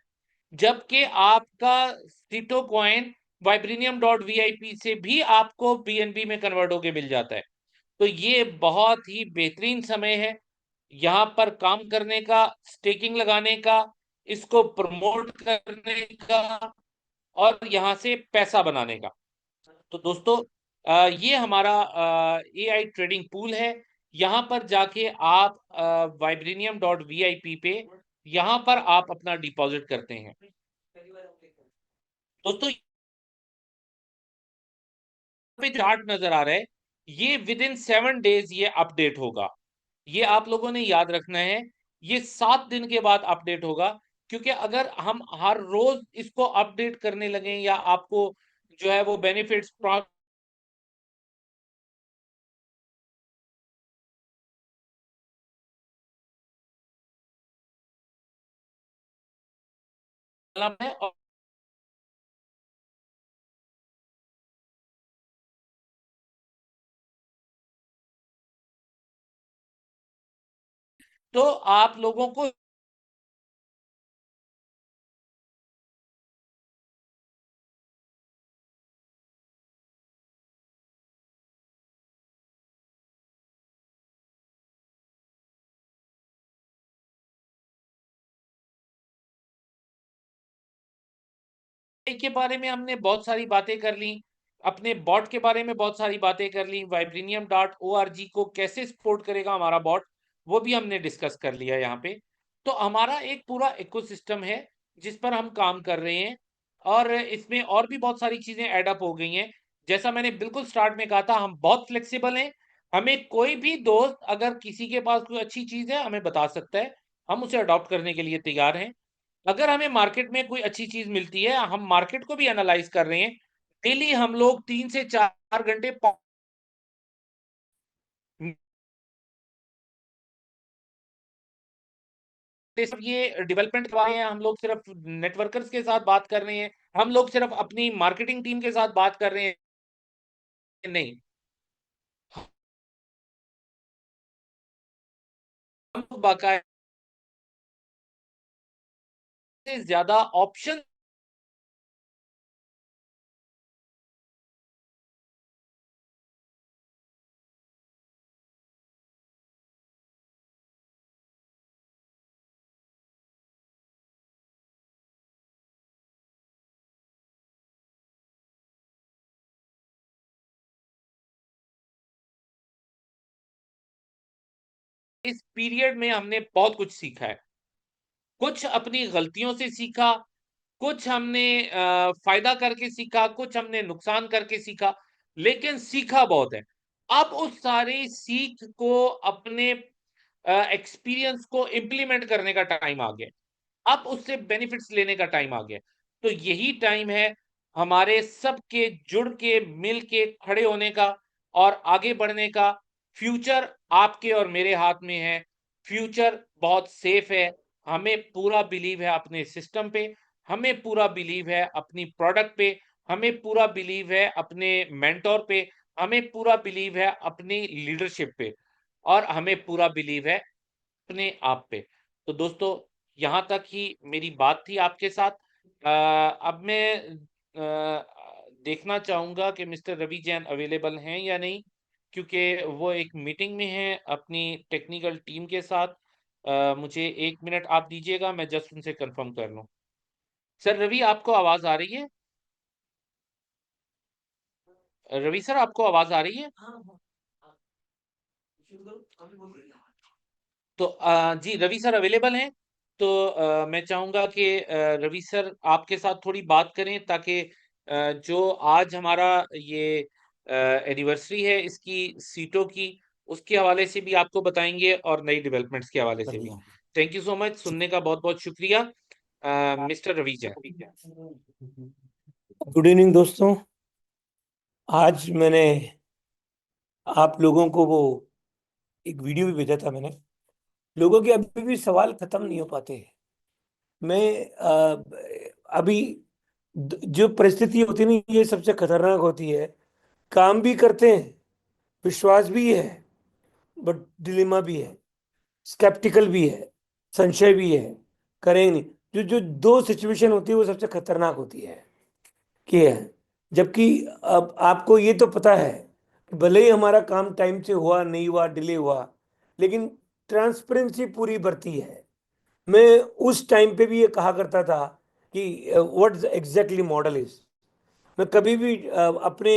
जबकि आपका सीटो कॉइन vibranium.vip से भी आपको बीएनबी में कन्वर्ट होके मिल जाता है। तो ये बहुत ही बेहतरीन समय है यहाँ पर काम करने का, स्टेकिंग लगाने का, इसको प्रमोट करने का और यहाँ से पैसा बनाने का। तो दोस्तों ये हमारा एआई ट्रेडिंग पूल है। यहाँ पर जाके आप vibranium.vip पे यहाँ पर आप अपना डिपॉजिट करते हैं। दोस्तों पे चार्ट नजर आ रहा है, ये विद इन 7 डेज ये अपडेट होगा। ये आप लोगों ने याद रखना है, ये 7 दिन के बाद अपडेट होगा। क्योंकि अगर हम हर रोज इसको अपडेट करने लगे या आपको जो है वो बेनिफिट्स है और तो आप लोगों को के बारे में हमने बहुत सारी बातें कर ली, अपने बॉट के बारे में बहुत सारी बातें कर ली, vibranium.org को कैसे सपोर्ट करेगा हमारा बॉट वो भी हमने डिस्कस कर लिया यहाँ पे। तो हमारा एक पूरा इकोसिस्टम है जिस पर हम काम कर रहे हैं और इसमें और भी बहुत सारी चीजें एडअप हो गई हैं। जैसा मैंने बिल्कुल स्टार्ट में कहा था, हम बहुत फ्लेक्सिबल हैं। हमें कोई भी दोस्त अगर किसी के पास कोई अच्छी चीज है हमें बता सकता है, हम उसे अडॉप्ट करने के लिए तैयार हैं। अगर हमें मार्केट में कोई अच्छी चीज मिलती है, हम मार्केट को भी एनालाइज कर रहे हैं। डेली हम लोग 3 से 4 घंटे सिर्फ ये डेवलपमेंट करवा रहे हैं, हम लोग सिर्फ नेटवर्कर्स के साथ बात कर रहे हैं, हम लोग सिर्फ अपनी मार्केटिंग टीम के साथ बात कर रहे हैं, नहीं। हम लोग बाकायदा से ज्यादा ऑप्शन इस पीरियड में हमने बहुत कुछ सीखा है। कुछ अपनी गलतियों से सीखा, कुछ हमने फायदा करके सीखा, कुछ हमने नुकसान करके सीखा, लेकिन सीखा बहुत है। अब उस सारी सीख को अपने एक्सपीरियंस को इम्प्लीमेंट करने का टाइम आ गया। अब उससे बेनिफिट्स लेने का टाइम आ गया। तो यही टाइम है हमारे सबके जुड़ के मिल के खड़े होने का और आगे बढ़ने का। फ्यूचर आपके और मेरे हाथ में है। फ्यूचर बहुत सेफ है। हमें पूरा बिलीव है अपने सिस्टम पे, हमें पूरा बिलीव है अपनी प्रोडक्ट पे, हमें पूरा बिलीव है अपने मेंटोर पे, हमें पूरा बिलीव है अपनी लीडरशिप पे, और हमें पूरा बिलीव है अपने आप पे। तो दोस्तों, यहाँ तक ही मेरी बात थी आपके साथ। अब मैं देखना चाहूंगा कि मिस्टर रवि जैन अवेलेबल हैं या नहीं, क्योंकि वो एक मीटिंग में हैं अपनी टेक्निकल टीम के साथ। मुझे 1 मिनट आप दीजिएगा, मैं जस्ट उनसे कंफर्म कर लूं। सर रवि, आपको आवाज आ रही है? रवि सर, आपको आवाज आ रही है? तो जी, रवि सर अवेलेबल हैं? तो मैं चाहूंगा कि रवि सर आपके साथ थोड़ी बात करें, ताकि जो आज हमारा ये एनिवर्सरी है इसकी सीटों की, उसके हवाले से भी आपको बताएंगे और नई डेवलपमेंट्स के हवाले से भी। बढ़िया। थैंक यू सो मच, सुनने का बहुत बहुत शुक्रिया। Mister Ravi Jain. Good evening दोस्तों। आज मैंने आप लोगों को वो एक वीडियो भी भेजा था मैंने। लोगों के अभी भी सवाल खत्म नहीं हो पाते हैं। मैं अभी जो परिस्थिति होती है ना, ये सबसे खतरनाक होती है। काम भी करते हैं, विश्वास भी है, बट डिलेमा भी है, स्केप्टिकल भी है, संशय भी है, करेंगे नहीं। जो जो दो सिचुएशन होती है वो सबसे खतरनाक होती है कि है। जबकि अब आपको ये तो पता है कि भले ही हमारा काम टाइम से हुआ नहीं हुआ, डिले हुआ, लेकिन ट्रांसपेरेंसी पूरी बरती है। मैं उस टाइम पे भी ये कहा करता था कि व्हाट एग्जैक्टली मॉडल इज। मैं कभी भी अपने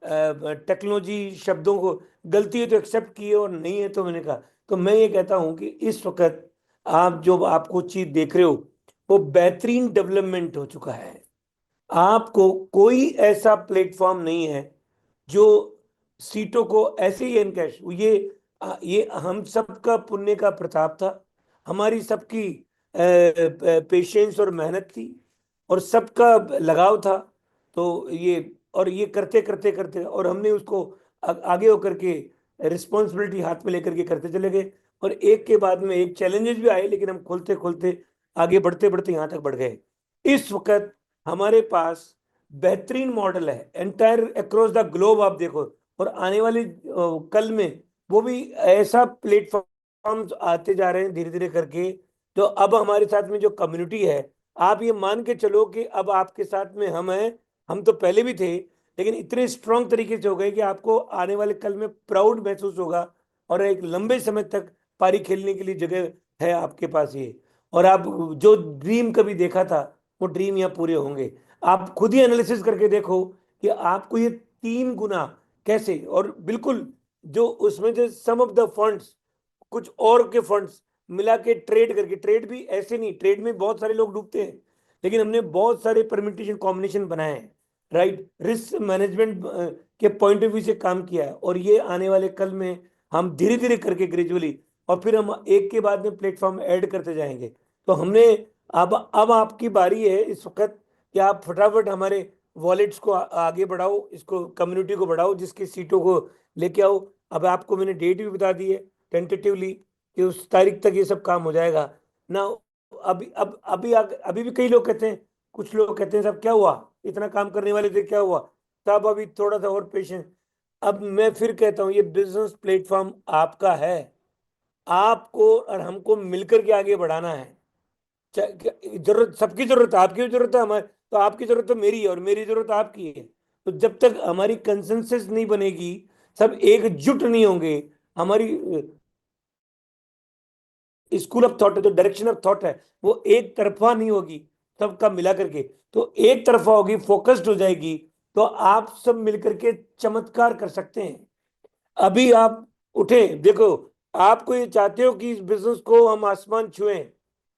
टेक्नोलॉजी शब्दों को गलती है तो एक्सेप्ट किए और नहीं है तो मैंने कहा। तो मैं ये कहता हूं कि इस वक्त आप जो आपको चीज देख रहे हो वो बेहतरीन डेवलपमेंट हो चुका है। आपको कोई ऐसा प्लेटफॉर्म नहीं है जो सीटों को ऐसे ही एनकैश। ये हम सबका पुण्य का प्रताप था, हमारी सबकी पेशेंस और मेहनत थी, और सबका लगाव था। तो ये और ये करते करते करते और हमने उसको आगे होकर के रिस्पॉन्सिबिलिटी हाथ में लेकर के करते चले गए। और एक के बाद में एक चैलेंजेस भी आए, लेकिन हम खोलते खोलते आगे बढ़ते बढ़ते यहाँ तक बढ़ गए। इस वक्त हमारे पास बेहतरीन मॉडल है एंटायर अक्रॉस द ग्लोब, आप देखो। और आने वाली कल में वो भी ऐसा प्लेटफॉर्म आते जा रहे हैं धीरे धीरे करके। तो अब हमारे साथ में जो कम्युनिटी है, आप ये मान के चलो कि अब आपके साथ में हम हैं। हम तो पहले भी थे, लेकिन इतने स्ट्रांग तरीके से हो गए कि आपको आने वाले कल में प्राउड महसूस होगा। और एक लंबे समय तक पारी खेलने के लिए जगह है आपके पास ये। और आप जो ड्रीम कभी देखा था वो ड्रीम यहाँ पूरे होंगे। आप खुद ही एनालिसिस करके देखो कि आपको ये 3 गुना कैसे। और बिल्कुल जो उसमें जो सम ऑफ द फंड्स, कुछ और के फंड्स मिला के ट्रेड करके, ट्रेड भी ऐसे नहीं, ट्रेड में बहुत सारे लोग डूबते हैं, लेकिन हमने बहुत सारे परमिटेशन कॉम्बिनेशन बनाए हैं, राइट। रिस्क मैनेजमेंट के पॉइंट ऑफ व्यू से काम किया है। और ये आने वाले कल में हम धीरे धीरे करके ग्रेजुअली, और फिर हम एक के बाद में प्लेटफॉर्म ऐड करते जाएंगे। तो हमने अब आपकी बारी है इस वक्त कि आप फटाफट हमारे वॉलेट्स को आगे बढ़ाओ, इसको कम्युनिटी को बढ़ाओ, जिसकी सीटों को लेके आओ। अब आपको मैंने डेट भी बता दी है टेंटेटिवली कि उस तारीख तक ये सब काम हो जाएगा ना। अभी भी कई लोग कहते हैं, कुछ लोग कहते हैं साहब क्या हुआ, इतना काम करने वाले थे क्या हुआ। साहब अभी थोड़ा सा और पेशेंस। अब मैं फिर कहता हूँ ये बिजनेस प्लेटफॉर्म आपका है, आपको और हमको मिलकर के आगे बढ़ाना है। जरूरत सबकी, जरूरत आपकी भी जरूरत है हमारी, तो आपकी जरूरत तो मेरी है और मेरी जरूरत आपकी है। तो जब तक हमारी कंसेंसस नहीं बनेगी, सब एकजुट नहीं होंगे, हमारी स्कूल ऑफ थॉट है, जो डायरेक्शन ऑफ थॉट है वो एक तरफा नहीं होगी, सबका मिला करके। तो एक तरफा होगी, फोकस्ड हो जाएगी, तो आप सब मिलकर के चमत्कार कर सकते हैं। अभी आप उठे देखो, आपको ये चाहते हो कि इस बिजनेस को हम आसमान छुएं,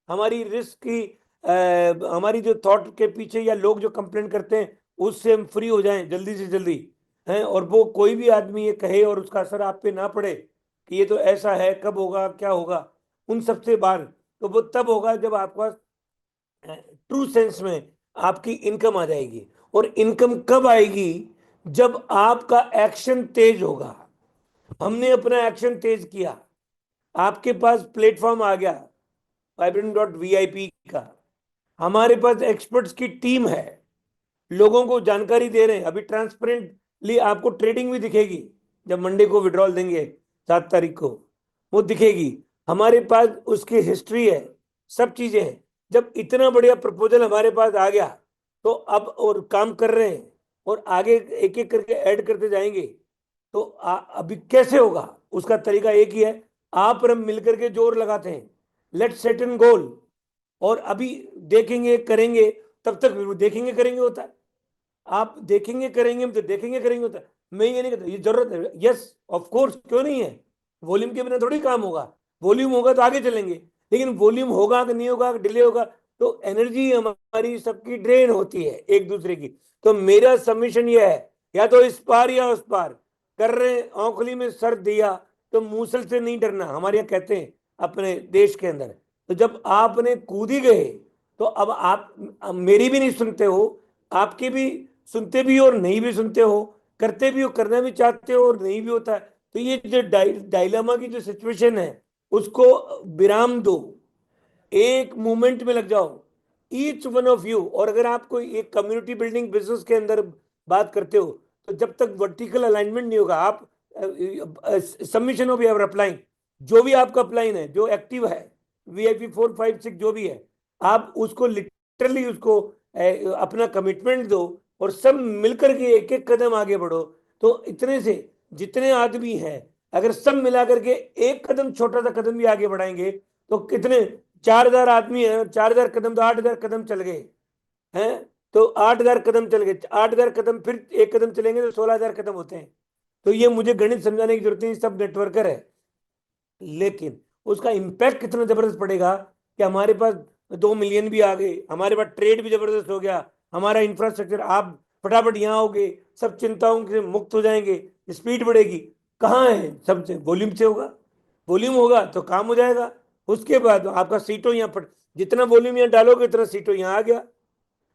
हमारी रिस्क की हमारी जो थॉट के पीछे या लोग जो कंप्लेन करते हैं उससे हम फ्री हो जाएं जल्दी से जल्दी, हैं। और वो कोई भी आदमी ये कहे और उसका असर आप पे ना पड़े कि ये तो ऐसा है, कब होगा क्या होगा, उन सबसे बाहर। तो वो तब होगा जब आपके पास ट्रू सेंस में आपकी इनकम आ जाएगी। और इनकम कब आएगी? जब आपका एक्शन तेज होगा। हमने अपना एक्शन तेज किया, आपके पास प्लेटफॉर्म आ गया vibrant.vip का, हमारे पास एक्सपर्ट्स की टीम है, लोगों को जानकारी दे रहे हैं। अभी ट्रांसपेरेंटली आपको ट्रेडिंग भी दिखेगी, जब मंडे को विड्रॉल देंगे 7 तारीख को, वो दिखेगी। हमारे पास उसकी हिस्ट्री है, सब चीजें हैं। जब इतना बढ़िया प्रपोजल हमारे पास आ गया, तो अब और काम कर रहे हैं और आगे एक एक करके ऐड करते जाएंगे। तो अभी कैसे होगा? उसका तरीका एक ही है, आप और हम मिलकर के जोर लगाते हैं। लेट्स सेट एन गोल। और अभी देखेंगे करेंगे, तब तक वो देखेंगे करेंगे होता है। आप देखेंगे करेंगे, हम तो देखेंगे करेंगे होता है। मैं ये नहीं कहता ये जरूरत है, यस ऑफ कोर्स, क्यों नहीं है। वॉल्यूम के बिना थोड़ी काम होगा। वॉल्यूम होगा तो आगे चलेंगे, लेकिन वॉल्यूम होगा कि नहीं होगा, डिले होगा, तो एनर्जी हमारी सबकी ड्रेन होती है एक दूसरे की। तो मेरा सबमिशन ये है, या तो इस पार या उस पार कर रहे हैं। औंखली में सर दिया तो मूसल से नहीं डरना, हमारे यहाँ कहते हैं अपने देश के अंदर। तो जब आपने कूद ही गए, तो अब आप मेरी भी नहीं सुनते हो, आपकी भी सुनते भी हो और नहीं भी सुनते हो, करते भी हो, करना भी चाहते हो और नहीं भी होता है। तो ये जो डायलेमा की जो सिचुएशन है, उसको विराम दो, एक मूवमेंट में लग जाओ, ईच वन ऑफ यू। और अगर आप कोई एक कम्युनिटी बिल्डिंग बिजनेस के अंदर बात करते हो, तो जब तक वर्टिकल अलाइनमेंट नहीं होगा, आप सबमिशन ऑफ योर अप्लाइंग, जो भी आपका अप्लाइन है, जो एक्टिव है, VIP 4, 5, 6 जो भी है, आप उसको लिटरली उसको अपना कमिटमेंट दो और सब मिलकर के एक एक कदम आगे बढ़ो। तो इतने से जितने आदमी हैं, अगर सब मिला करके एक कदम, छोटा सा कदम भी आगे बढ़ाएंगे, तो कितने 4,000 आदमी हैं, 4,000 कदम तो 8,000 कदम चल गए हैं। तो 8,000 कदम चल गए, 8,000 कदम फिर एक कदम चलेंगे तो 16,000 कदम होते हैं। तो ये मुझे गणित समझाने की जरूरत नहीं, सब नेटवर्कर है। लेकिन उसका इम्पैक्ट कितना जबरदस्त पड़ेगा कि हमारे पास 2 मिलियन भी आ गए, हमारे पास ट्रेड भी जबरदस्त हो गया, हमारा इंफ्रास्ट्रक्चर, आप फटाफट यहाँ आओगे, सब चिंताओं से मुक्त हो जाएंगे, स्पीड बढ़ेगी। कहाँ है? सबसे वॉल्यूम से होगा। वॉल्यूम होगा तो काम हो जाएगा। उसके बाद आपका सीटों यहाँ पर, जितना वॉल्यूम यहाँ डालोगे उतना सीटों यहाँ आ गया,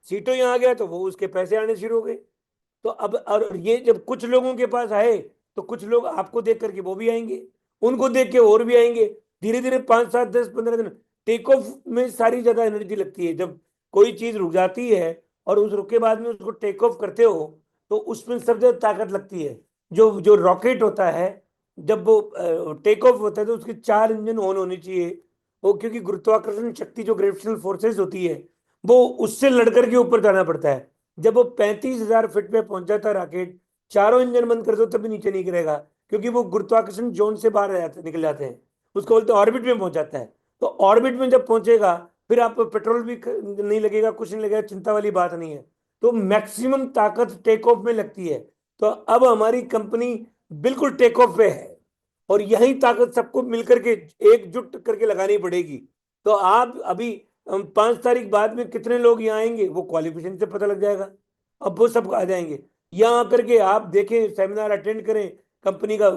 सीटों यहाँ आ गया तो वो उसके पैसे आने शुरू हो गए। तो अब और ये जब कुछ लोगों के पास आए, तो कुछ लोग आपको देख करके वो भी आएंगे, उनको देख के और भी आएंगे। धीरे धीरे 5, 7, 10, 15 दिन टेक ऑफ में सारी ज्यादा एनर्जी लगती है। जब कोई चीज रुक जाती है और उस रुक के बाद में उसको टेक ऑफ करते हो, तो उसमें सबसे ज्यादा ताकत लगती है। जो जो रॉकेट होता है, जब वो टेक ऑफ होता है, तो उसके 4 इंजन ऑन होने चाहिए। वो क्योंकि गुरुत्वाकर्षण शक्ति, जो ग्रेविटेशनल फोर्सेस होती है, वो उससे लड़कर के ऊपर जाना पड़ता है। जब वो 35,000 फीट पे पहुंच जाता है रॉकेट, चारों इंजन बंद कर दो तभी नीचे नहीं गिरेगा, क्योंकि वो गुरुत्वाकर्षण जोन से बाहर निकल जाते हैं। उसको बोलते हैं ऑर्बिट में पहुंच जाता है। तो ऑर्बिट में जब पहुंचेगा, फिर आपको पेट्रोल भी नहीं लगेगा, कुछ नहीं लगेगा, चिंता वाली बात नहीं है। तो मैक्सिमम ताकत टेक ऑफ में लगती है। तो अब हमारी कंपनी बिल्कुल टेक ऑफ पे है, और यही ताकत सबको मिलकर के एकजुट करके लगानी पड़ेगी। तो आप अभी 5 तारीख बाद में कितने लोग यहाँ आएंगे, वो क्वालिफिकेशन से पता लग जाएगा। अब वो सब आ जाएंगे। यहाँ आकर के आप देखें, सेमिनार अटेंड करें, कंपनी का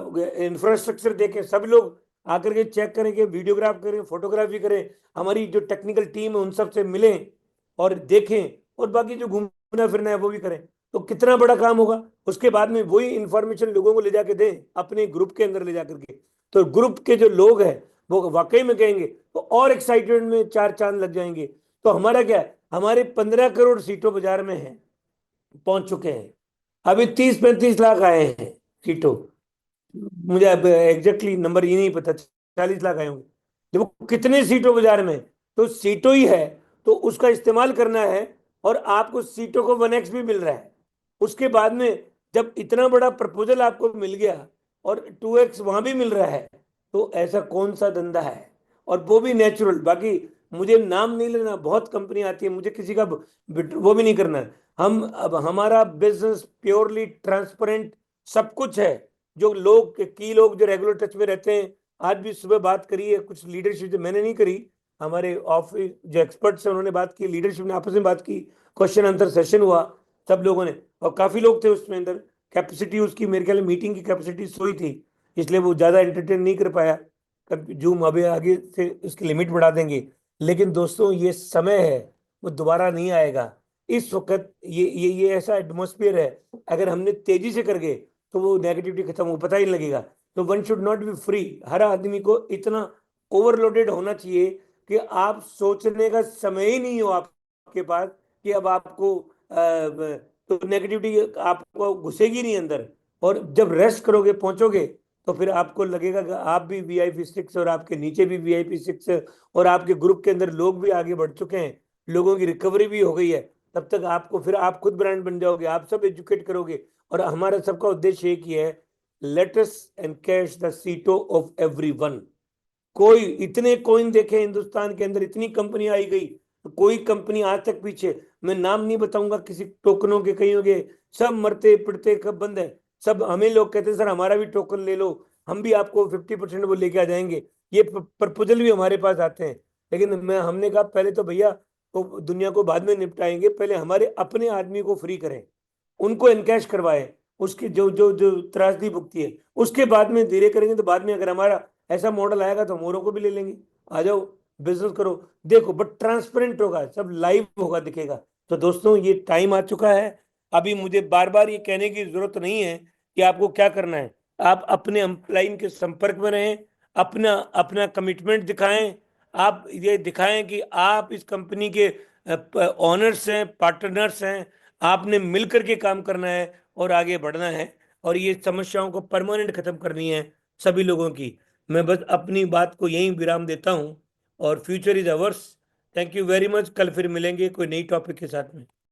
इंफ्रास्ट्रक्चर देखें, सब लोग आकर के चेक करेंगे, वीडियोग्राफ करें, फोटोग्राफी करें, हमारी जो टेक्निकल टीम है उन सब से मिलें और देखें, और बाकी जो घूमना फिरना है वो भी करें। तो कितना बड़ा काम होगा। उसके बाद में वही इंफॉर्मेशन लोगों को ले जाके दें, अपने ग्रुप के अंदर ले जाकर के। तो ग्रुप के जो लोग हैं वो वाकई में कहेंगे, तो और एक्साइटमेंट में 4 चांद लग जाएंगे। तो हमारा क्या है, हमारे 15 करोड़ सीटों बाजार में है, पहुंच चुके हैं। अभी 30-35 लाख आए हैं सीटों, मुझे अब एग्जैक्टली नंबर ये नहीं पता, 40 लाख आए होंगे। देखो कितने सीटों बाजार में, तो सीटों ही है, तो उसका इस्तेमाल करना है। और आपको सीटों को 1x भी मिल रहा है। उसके बाद में जब इतना बड़ा प्रपोजल आपको मिल गया और 2x वहां भी मिल रहा है, तो ऐसा कौन सा धंधा है, और वो भी नेचुरल। बाकी मुझे नाम नहीं लेना, बहुत कंपनी आती है, मुझे किसी का वो भी नहीं करना है। हम अब हमारा बिजनेस प्योरली ट्रांसपेरेंट, सब कुछ है। जो लोग की लोग जो रेगुलर टच में रहते हैं, आज भी सुबह बात करी है, कुछ लीडरशिप जो मैंने नहीं करी, हमारे ऑफिस जो एक्सपर्ट्स हैं उन्होंने बात की, लीडरशिप ने आपस में बात की, क्वेश्चन आंसर सेशन हुआ सब लोगों ने, और काफी लोग थे उसमें अंदर। कैपेसिटी उसकी मेरे ख्याल मीटिंग की कैपेसिटी सोई थी, इसलिए वो ज्यादा एंटरटेन नहीं कर पाया। जूम अभी आगे से उसकी लिमिट बढ़ा देंगे। लेकिन दोस्तों, ये समय है, वो दोबारा नहीं आएगा। इस वक्त ये ऐसा एटमोसफियर है, अगर हमने तेजी से कर गए तो वो नेगेटिविटी खत्म हो, पता ही नहीं लगेगा। तो one should not be free. हर आदमी को इतना ओवरलोडेड होना चाहिए कि आप सोचने का समय ही नहीं हो आपके पास, कि अब आपको तो नेगेटिविटी आपको घुसेगी नहीं अंदर। और जब रेस्ट करोगे, पहुंचोगे, तो फिर आपको लगेगा कि आप भी VIP 6, और आपके नीचे भी VIP 6, और आपके ग्रुप के अंदर लोग भी आगे बढ़ चुके हैं, लोगों की रिकवरी भी हो गई है। तब तक आपको फिर आप खुद ब्रांड बन जाओगे, आप सब एजुकेट करोगे। और हमारा सबका उद्देश्य एक ही है, लेट अस एनकैश द सीटो ऑफ एवरीवन। कोई इतने कॉइन देखे हिंदुस्तान के अंदर, इतनी कंपनी आई गई, कोई कंपनी आज तक पीछे, मैं नाम नहीं बताऊंगा किसी टोकनों के, कहीं हो गए, सब मरते पिटते कब बंद है। सब हमें लोग कहते हैं सर हमारा भी टोकन ले लो, हम भी आपको 50% वो लेके आ जाएंगे। ये प्रपोजल भी हमारे पास आते हैं। लेकिन हमने कहा पहले तो भैया, तो दुनिया को बाद में निपटाएंगे, पहले हमारे अपने आदमी को फ्री करें, उनको इनकैश करवाए, उसकी जो जो जो त्रासदी भुगती है, उसके बाद में धीरे करेंगे। तो बाद में अगर हमारा ऐसा मॉडल आएगा तो हम औरों को भी ले लेंगे, आ जाओ बिजनेस करो। देखो बट ट्रांसपेरेंट होगा, सब लाइव होगा, दिखेगा। तो दोस्तों ये टाइम आ चुका है। अभी मुझे बार बार ये कहने की जरूरत नहीं है कि आपको क्या करना है। आप अपने एम्प्लॉइन के संपर्क में रहें, अपना अपना कमिटमेंट दिखाएं। आप ये दिखाएं कि आप इस कंपनी के ऑनर्स हैं, पार्टनर्स हैं। आपने मिलकर के काम करना है और आगे बढ़ना है, और ये समस्याओं को परमानेंट खत्म करनी है सभी लोगों की। मैं बस अपनी बात को यहीं विराम देता हूं, और future is ours. Thank you very much. कल फिर मिलेंगे कोई नई टॉपिक के साथ में।